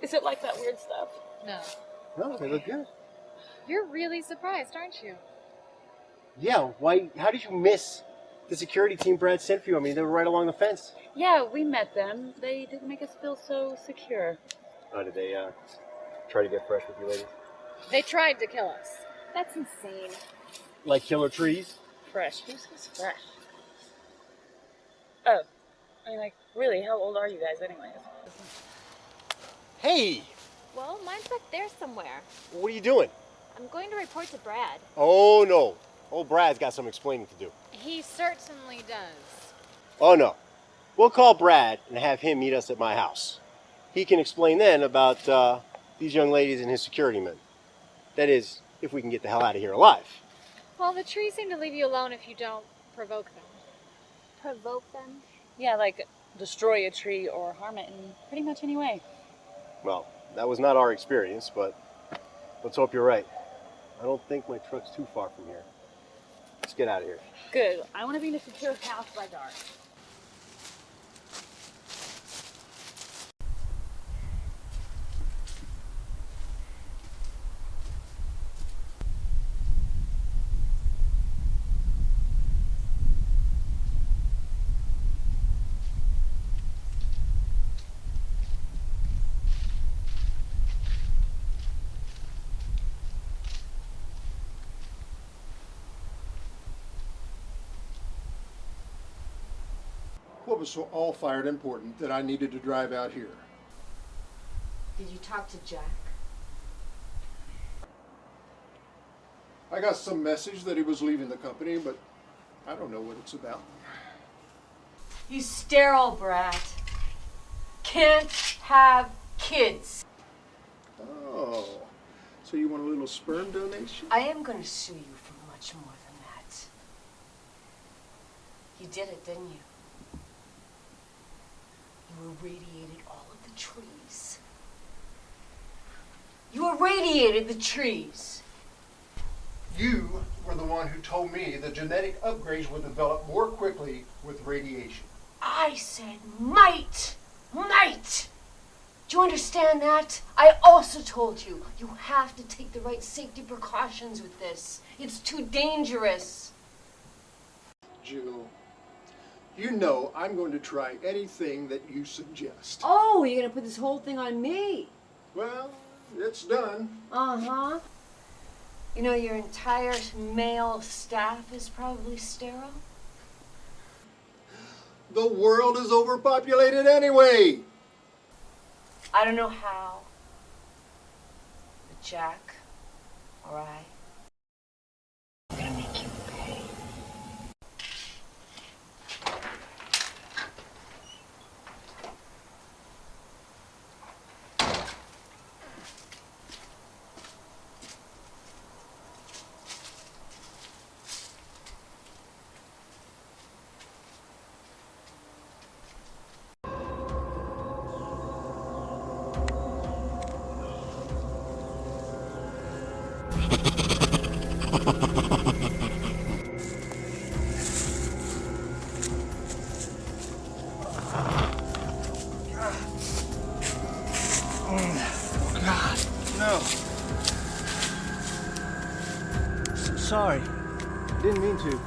Is it like that weird stuff? No. No, they look good. You're really surprised, aren't you? Yeah, why? How did you miss the security team Brad sent for you? I mean, they were right along the fence. Yeah, we met them. They didn't make us feel so secure. Oh, did they try to get fresh with you ladies? They tried to kill us. That's insane. Like killer trees? Fresh. Who says fresh? Oh. I mean, like, really, how old are you guys anyways? Hey! Well, mine's back there somewhere. What are you doing? I'm going to report to Brad. Oh, no. Old Brad's got some explaining to do. He certainly does. Oh, no. We'll call Brad and have him meet us at my house. He can explain then about these young ladies and his security men. That is, if we can get the hell out of here alive. Well, the trees seem to leave you alone if you don't provoke them. Provoke them? Yeah, like destroy a tree or harm it in pretty much any way. Well, that was not our experience, but let's hope you're right. I don't think my truck's too far from here. Let's get out of here. Good. I want to be in a secure house by dark. What was so all-fired important that I needed to drive out here? Did you talk to Jack? I got some message that he was leaving the company, but I don't know what it's about. He's sterile, Brad. Can't have kids. Oh, so you want a little sperm donation? I am going to sue you for much more than that. You did it, didn't you? You irradiated all of the trees. You irradiated the trees. You were the one who told me the genetic upgrades would develop more quickly with radiation. I said might. Might. Do you understand that? I also told you, you have to take the right safety precautions with this. It's too dangerous. Jill, you know I'm going to try anything that you suggest. Oh, you're going to put this whole thing on me. Well, It's done. Uh-huh. You know, your entire male staff is probably sterile. The world is overpopulated anyway. I don't know how, but Jack, or I, I'm gonna make you pay. Sorry. Didn't mean to.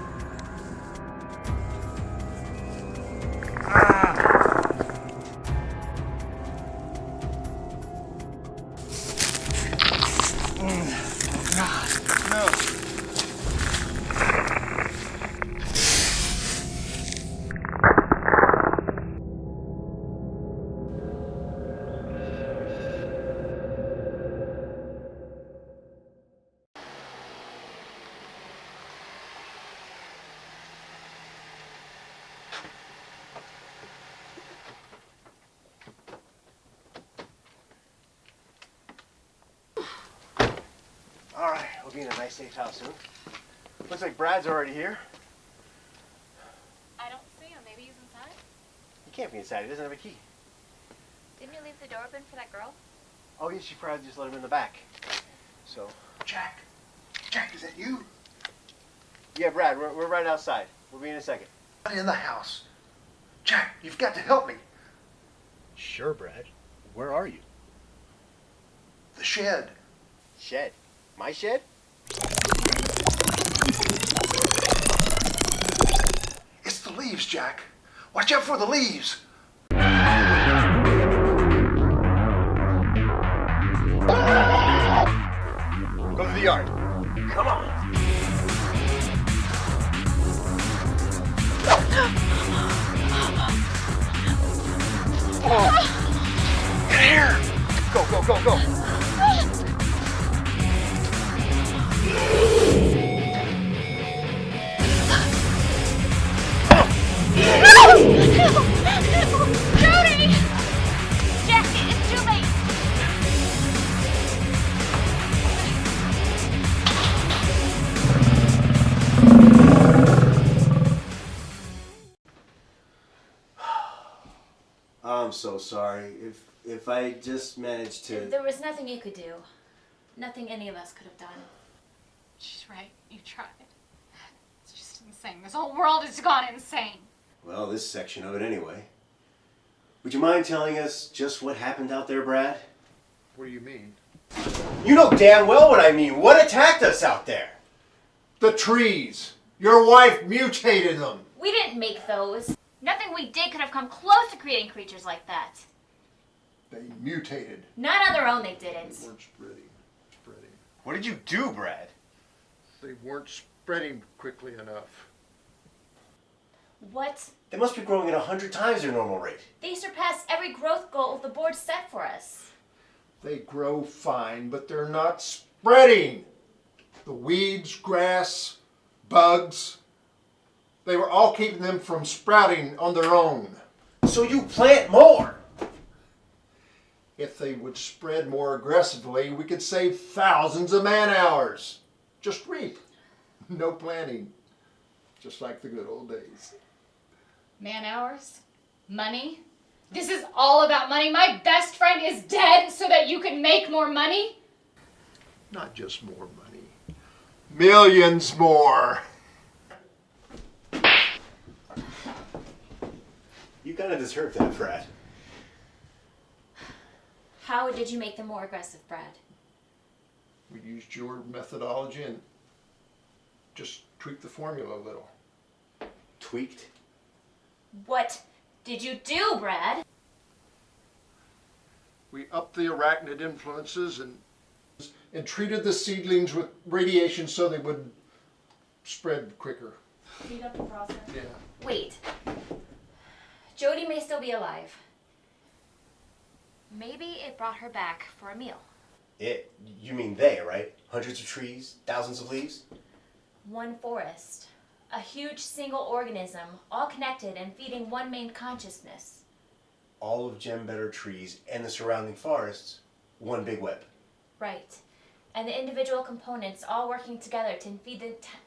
All right, we'll be in a nice safe house soon. Looks like Brad's already here. I don't see him. Maybe he's inside? He can't be inside. He doesn't have a key. Didn't you leave the door open for that girl? Oh, yeah, she probably just let him in the back. So. Jack, is that you? Yeah, Brad, we're right outside. We'll be in a second. In the house. Jack, you've got to help me. Sure, Brad. Where are you? The shed. Shed? My shed? It's the leaves, Jack. Watch out for the leaves. Go to the yard. Come on. Oh. Get here. Go, go, go, go. Jody! Jack, it's too late. I'm so sorry. If I just managed to... There was nothing you could do. Nothing any of us could have done. She's right. You tried. It's just insane. This whole world has gone insane. Well, this section of it anyway. Would you mind telling us just what happened out there, Brad? What do you mean? You know damn well what I mean. What attacked us out there? The trees. Your wife mutated them. We didn't make those. Nothing we did could have come close to creating creatures like that. They mutated. Not on their own they didn't. They weren't spreading. What did you do, Brad? They weren't spreading quickly enough. What? They must be growing at 100 times their normal rate. They surpassed every growth goal the board set for us. They grow fine, but they're not spreading. The weeds, grass, bugs, they were all keeping them from sprouting on their own. So you plant more. If they would spread more aggressively, we could save thousands of man-hours. Just reap. No planting. Just like the good old days. Man-hours? Money? This is all about money. My best friend is dead so that you can make more money? Not just more money. Millions more. You kind of deserve that, Brad. How did you make them more aggressive, Brad? We used your methodology and just tweaked the formula a little. Tweaked? What did you do, Brad? We upped the arachnid influences and treated the seedlings with radiation so they would spread quicker. Speed up the process. Yeah. Wait. Jody may still be alive. Maybe it brought her back for a meal. It? You mean they, right? Hundreds of trees, thousands of leaves? One forest. A huge single organism, all connected and feeding one main consciousness. All of Gem Better trees and the surrounding forests, one big web. Right. And the individual components all working together to feed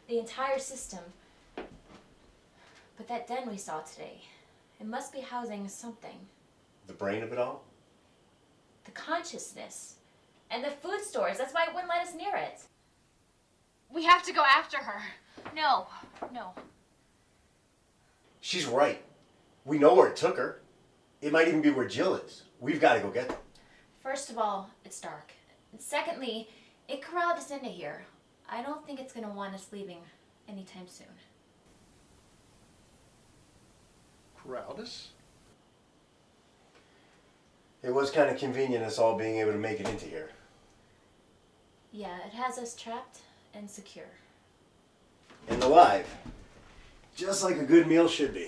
the entire system. But that den we saw today, it must be housing something. The brain of it all? The consciousness. And the food stores, that's why it wouldn't let us near it. We have to go after her. No. She's right. We know where it took her. It might even be where Jill is. We've got to go get them. First of all, it's dark. And secondly, it corralled us into here. I don't think it's going to want us leaving anytime soon. Corralled us? It was kind of convenient us all being able to make it into here. Yeah, it has us trapped and secure. And alive. Just like a good meal should be.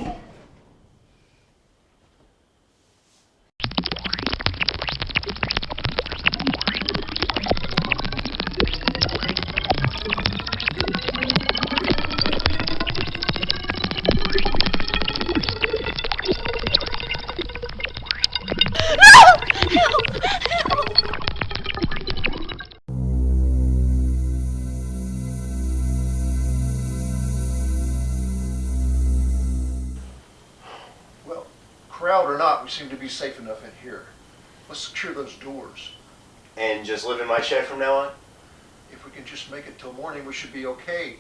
Well, corralled or not, we seem to be safe enough in here. Let's secure those doors. And just live in my shed from now on? If we can just make it till morning, we should be okay.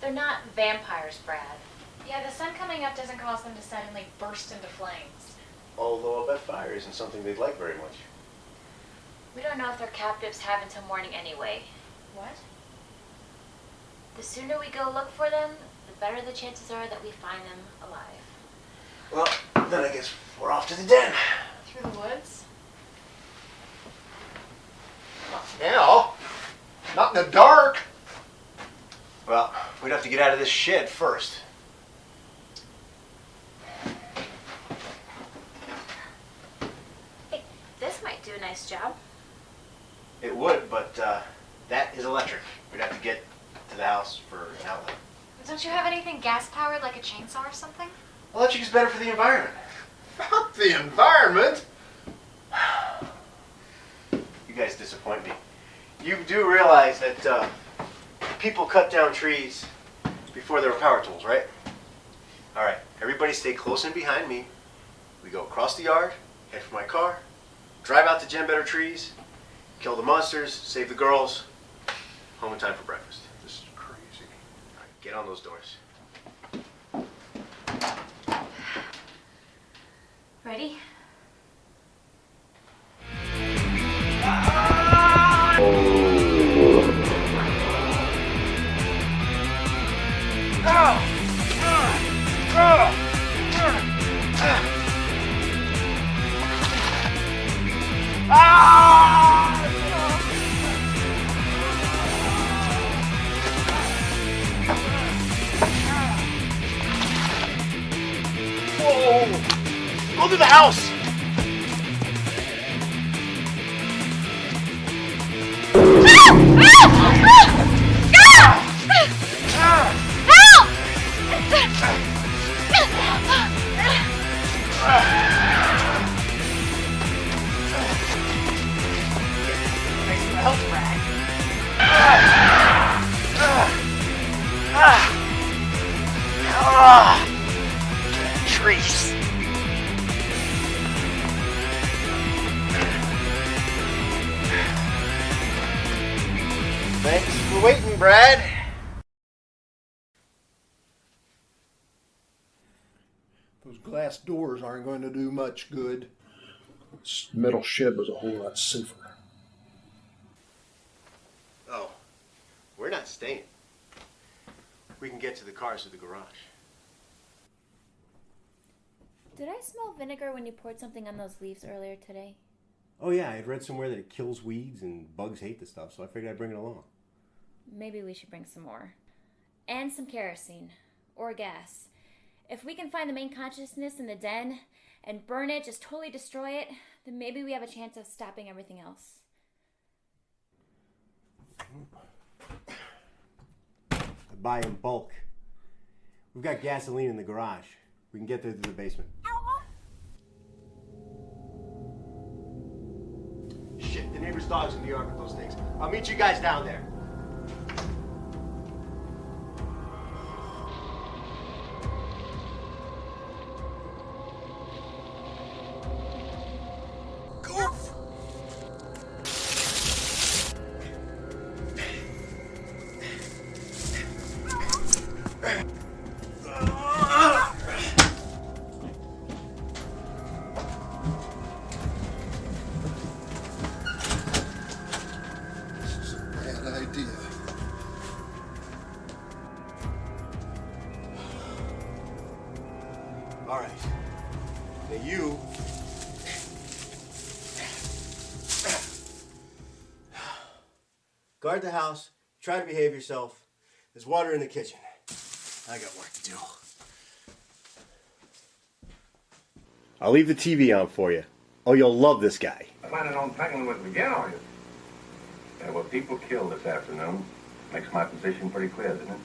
They're not vampires, Brad. Yeah, the sun coming up doesn't cause them to suddenly burst into flames. Although I bet fire isn't something they'd like very much. We don't know if their captives have until morning anyway. What? The sooner we go look for them, the better the chances are that we find them alive. Well, then I guess we're off to the den. Through the woods? Now? Not in the dark. Well, we'd have to get out of this shed first. Hey, this might do a nice job. It would, but that is electric. We'd have to get to the house for an outlet. Don't you have anything gas-powered, like a chainsaw or something? Electric is better for the environment. Fuck the environment. You guys disappoint me. You do realize that people cut down trees before there were power tools, right? All right, everybody stay close in behind me. We go across the yard, head for my car, drive out to Gem Better Trees, kill the monsters, save the girls. Home in time for breakfast. This is crazy. All right, get on those doors. Ready? Whoa! Go to the house! Trees. Thanks for waiting, Brad. Those glass doors aren't going to do much good. This metal shed was a whole lot safer. Oh, we're not staying. We can get to the cars through the garage. Did I smell vinegar when you poured something on those leaves earlier today? Oh yeah, I had read somewhere that it kills weeds and bugs hate the stuff, so I figured I'd bring it along. Maybe we should bring some more. And some kerosene. Or gas. If we can find the main consciousness in the den and burn it, just totally destroy it, then maybe we have a chance of stopping everything else. I buy in bulk. We've got gasoline in the garage. We can get there through the basement. Shit, the neighbor's dog's in the yard with those things. I'll meet you guys down there. All right. Now you... guard the house. Try to behave yourself. There's water in the kitchen. I got work to do. I'll leave the TV on for you. Oh, you'll love this guy. Planning on packing with me again, are you? There were people killed this afternoon. Makes my position pretty clear, doesn't it?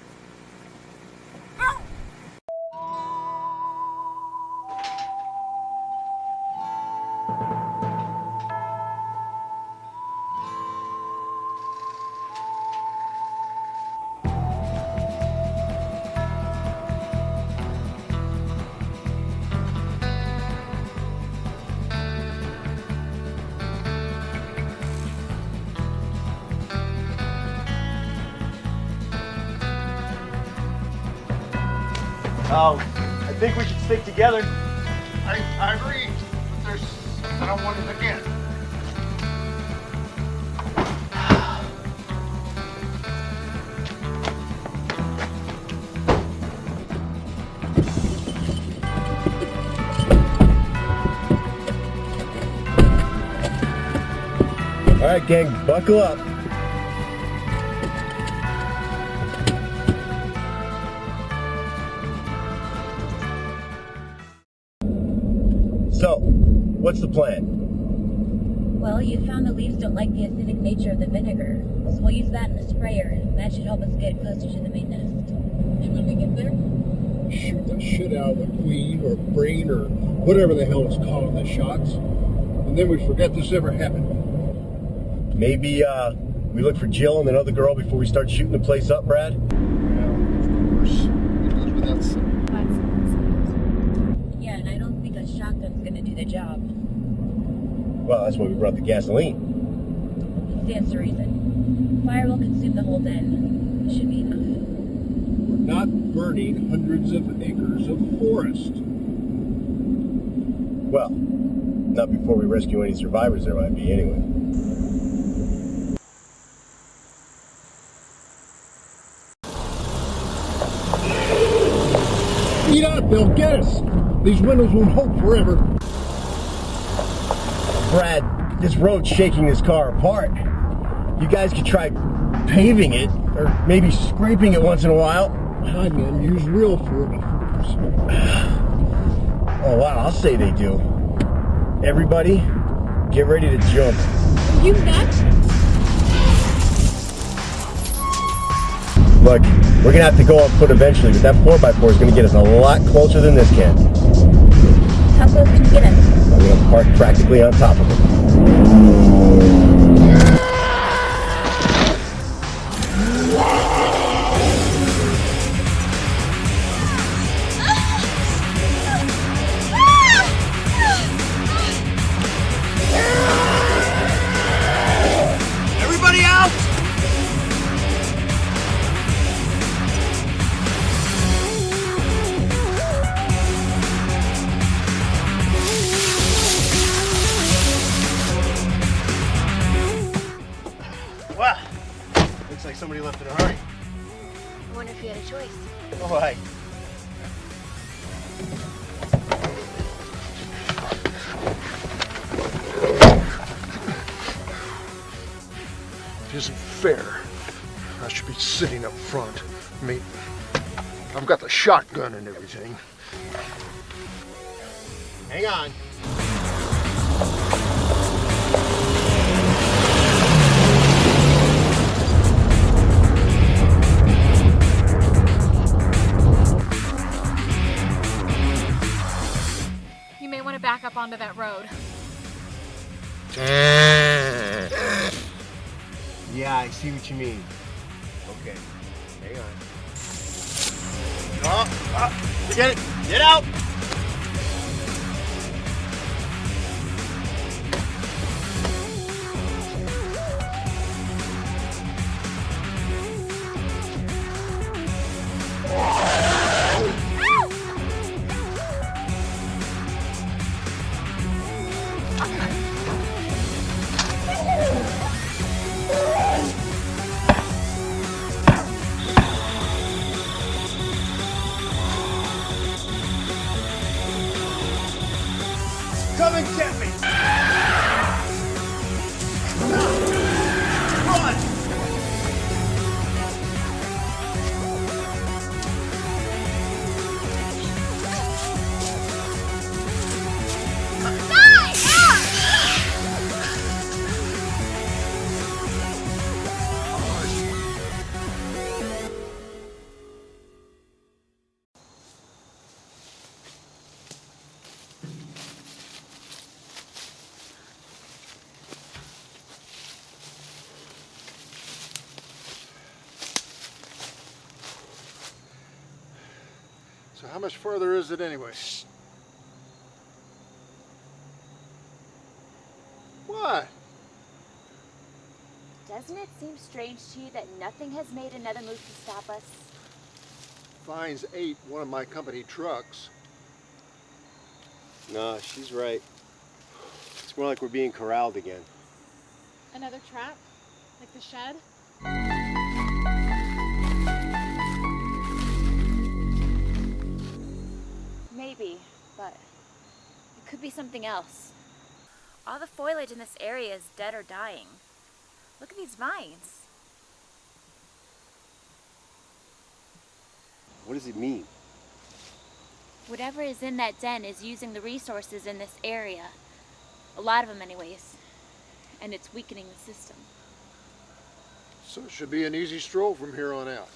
I think we should stick together. I agree, but I don't want to forget. All right, gang, buckle up. So, what's the plan? Well, you found the leaves don't like the acidic nature of the vinegar, so we'll use that in the sprayer. That should help us get closer to the main nest. And when we get there, Shoot the shit out of the queen or brain or whatever the hell it's calling the shots. And then we forget this ever happened. Maybe we look for Jill and another girl before we start shooting the place up, Brad? Of course. It goes without saying. yeah, and I don't think a shotgun's gonna do the job. Well, that's why we brought the gasoline. Stands to reason. Fire will consume the whole den. It should be enough. We're not burning hundreds of acres of forest. Well, not before we rescue any survivors there might be, anyway. Eat up, they'll get us. These windows won't hold forever. Brad, this road's shaking this car apart. You guys could try paving it, or maybe scraping it once in a while. Hi, man, use real fortifiers. Oh, wow, I'll say they do. Everybody, get ready to jump. Are you nuts? Look, we're gonna have to go on foot eventually, but that 4x4 is gonna get us a lot closer than this can. How close can you get us? I'm gonna park practically on top of it. Everybody out! Wow, looks like somebody left in a hurry. I wonder if you had a choice. All right. fair. I should be sitting up front. I mean, I've got the shotgun and everything. Hang on. You may want to back up onto that road. Yeah, I see what you mean. Okay, hang on. Get it! Get out! Come and get me! Run! So how much further is it anyway? What? Doesn't it seem strange to you that nothing has made another move to stop us? Fines ate one of my company trucks. No, she's right. It's more like we're being corralled again. Another trap? Like the shed? Maybe, but it could be something else. All the foliage in this area is dead or dying. Look at these vines. What does it mean? Whatever is in that den is using the resources in this area. A lot of them anyways. And it's weakening the system. So it should be an easy stroll from here on out.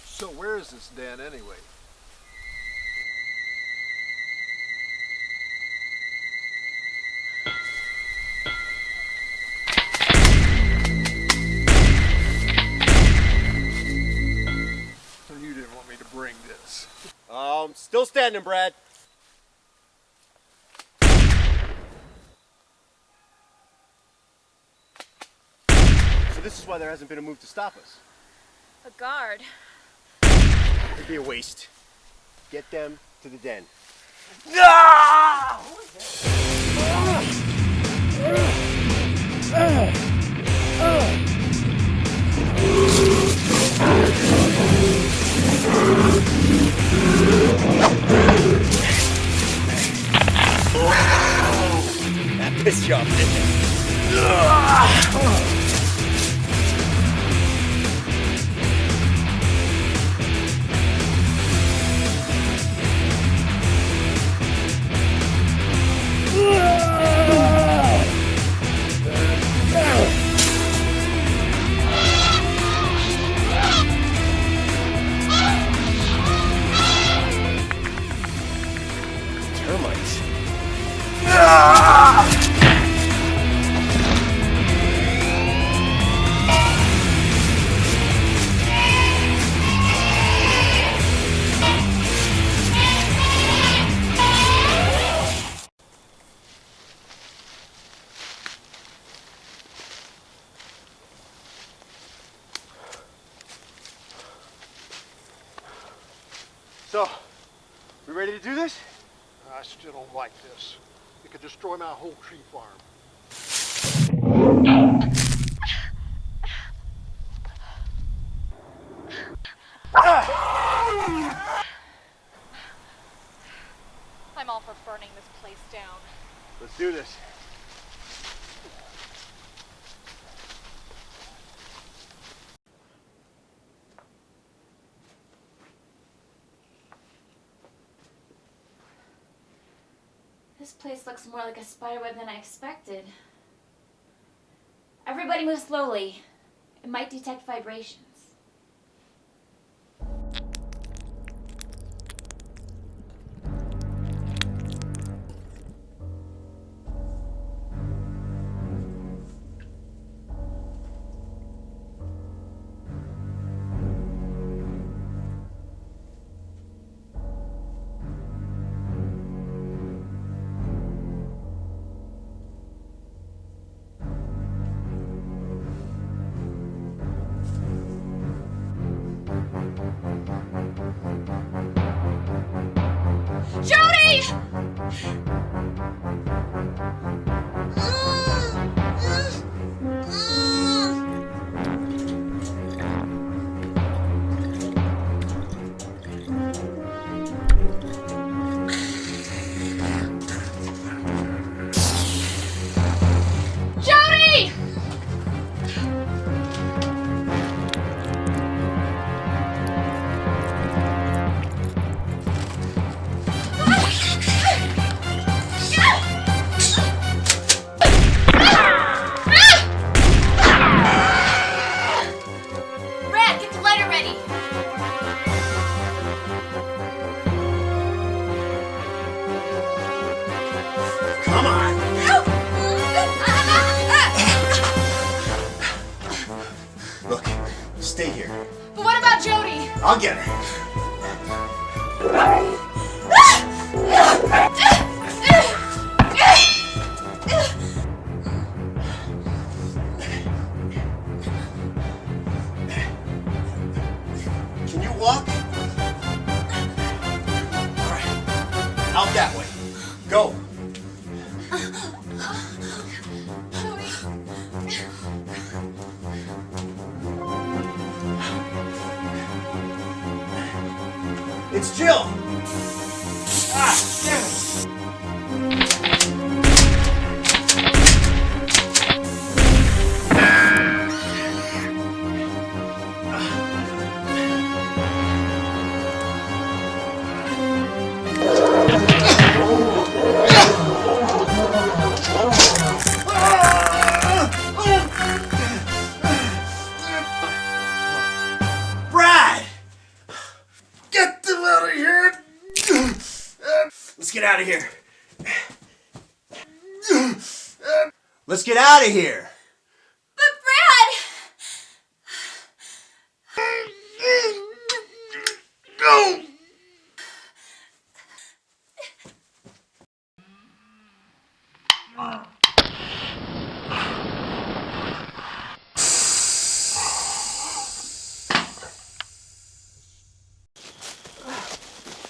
So where is this den anyway? You didn't want me to bring this. Still standing, Brad. So this is why there hasn't been a move to stop us. A guard. It'd be a waste. Get them to the den. That pissed you off, didn't it? Termites. So, we ready to do this? I still don't like this. It could destroy my whole tree farm. I'm all for burning this place down. Let's do this. This place looks more like a spiderweb than I expected. Everybody move slowly. It might detect vibrations. Jody! Jody! Brad, get the lighter ready. Come on. Look, stay here. But what about Jody? I'll get her. Can you walk? All right. Out that way. Go. It's Jill! Ah, damn it! Brad! Get them out of here! Let's get out of here. Let's get out of here. But Brad! No!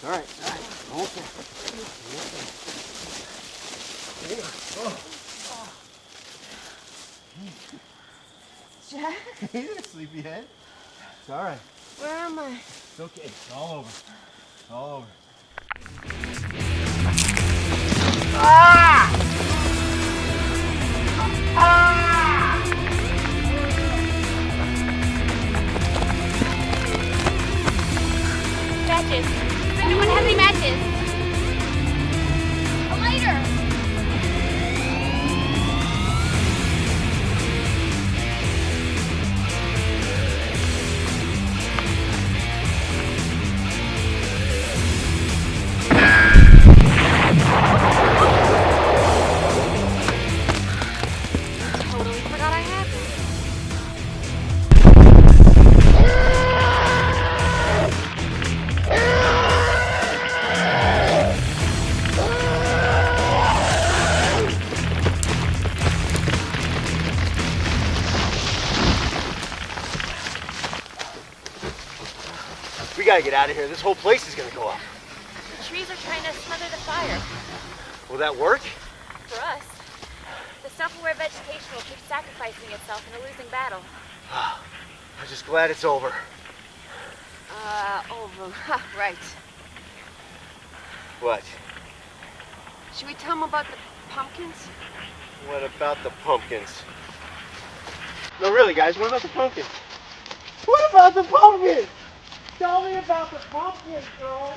All right. Okay. Jack? Hey there, sleepyhead. It's all right. Where am I? It's okay. It's all over. It's all over. Matches. Does anyone have any matches? A lighter! Totally forgot I had this. We gotta get out of here. This whole place is gonna go up. The trees are trying to smother the fire. Will that work? For us, the self-aware vegetation will keep sacrificing itself in a losing battle. I'm just glad it's over. Over. Ha, right. What? Should we tell him about pumpkins? What about the pumpkins? No, really, guys, what about the pumpkins? What about the pumpkins? Tell me about the pumpkins, girls.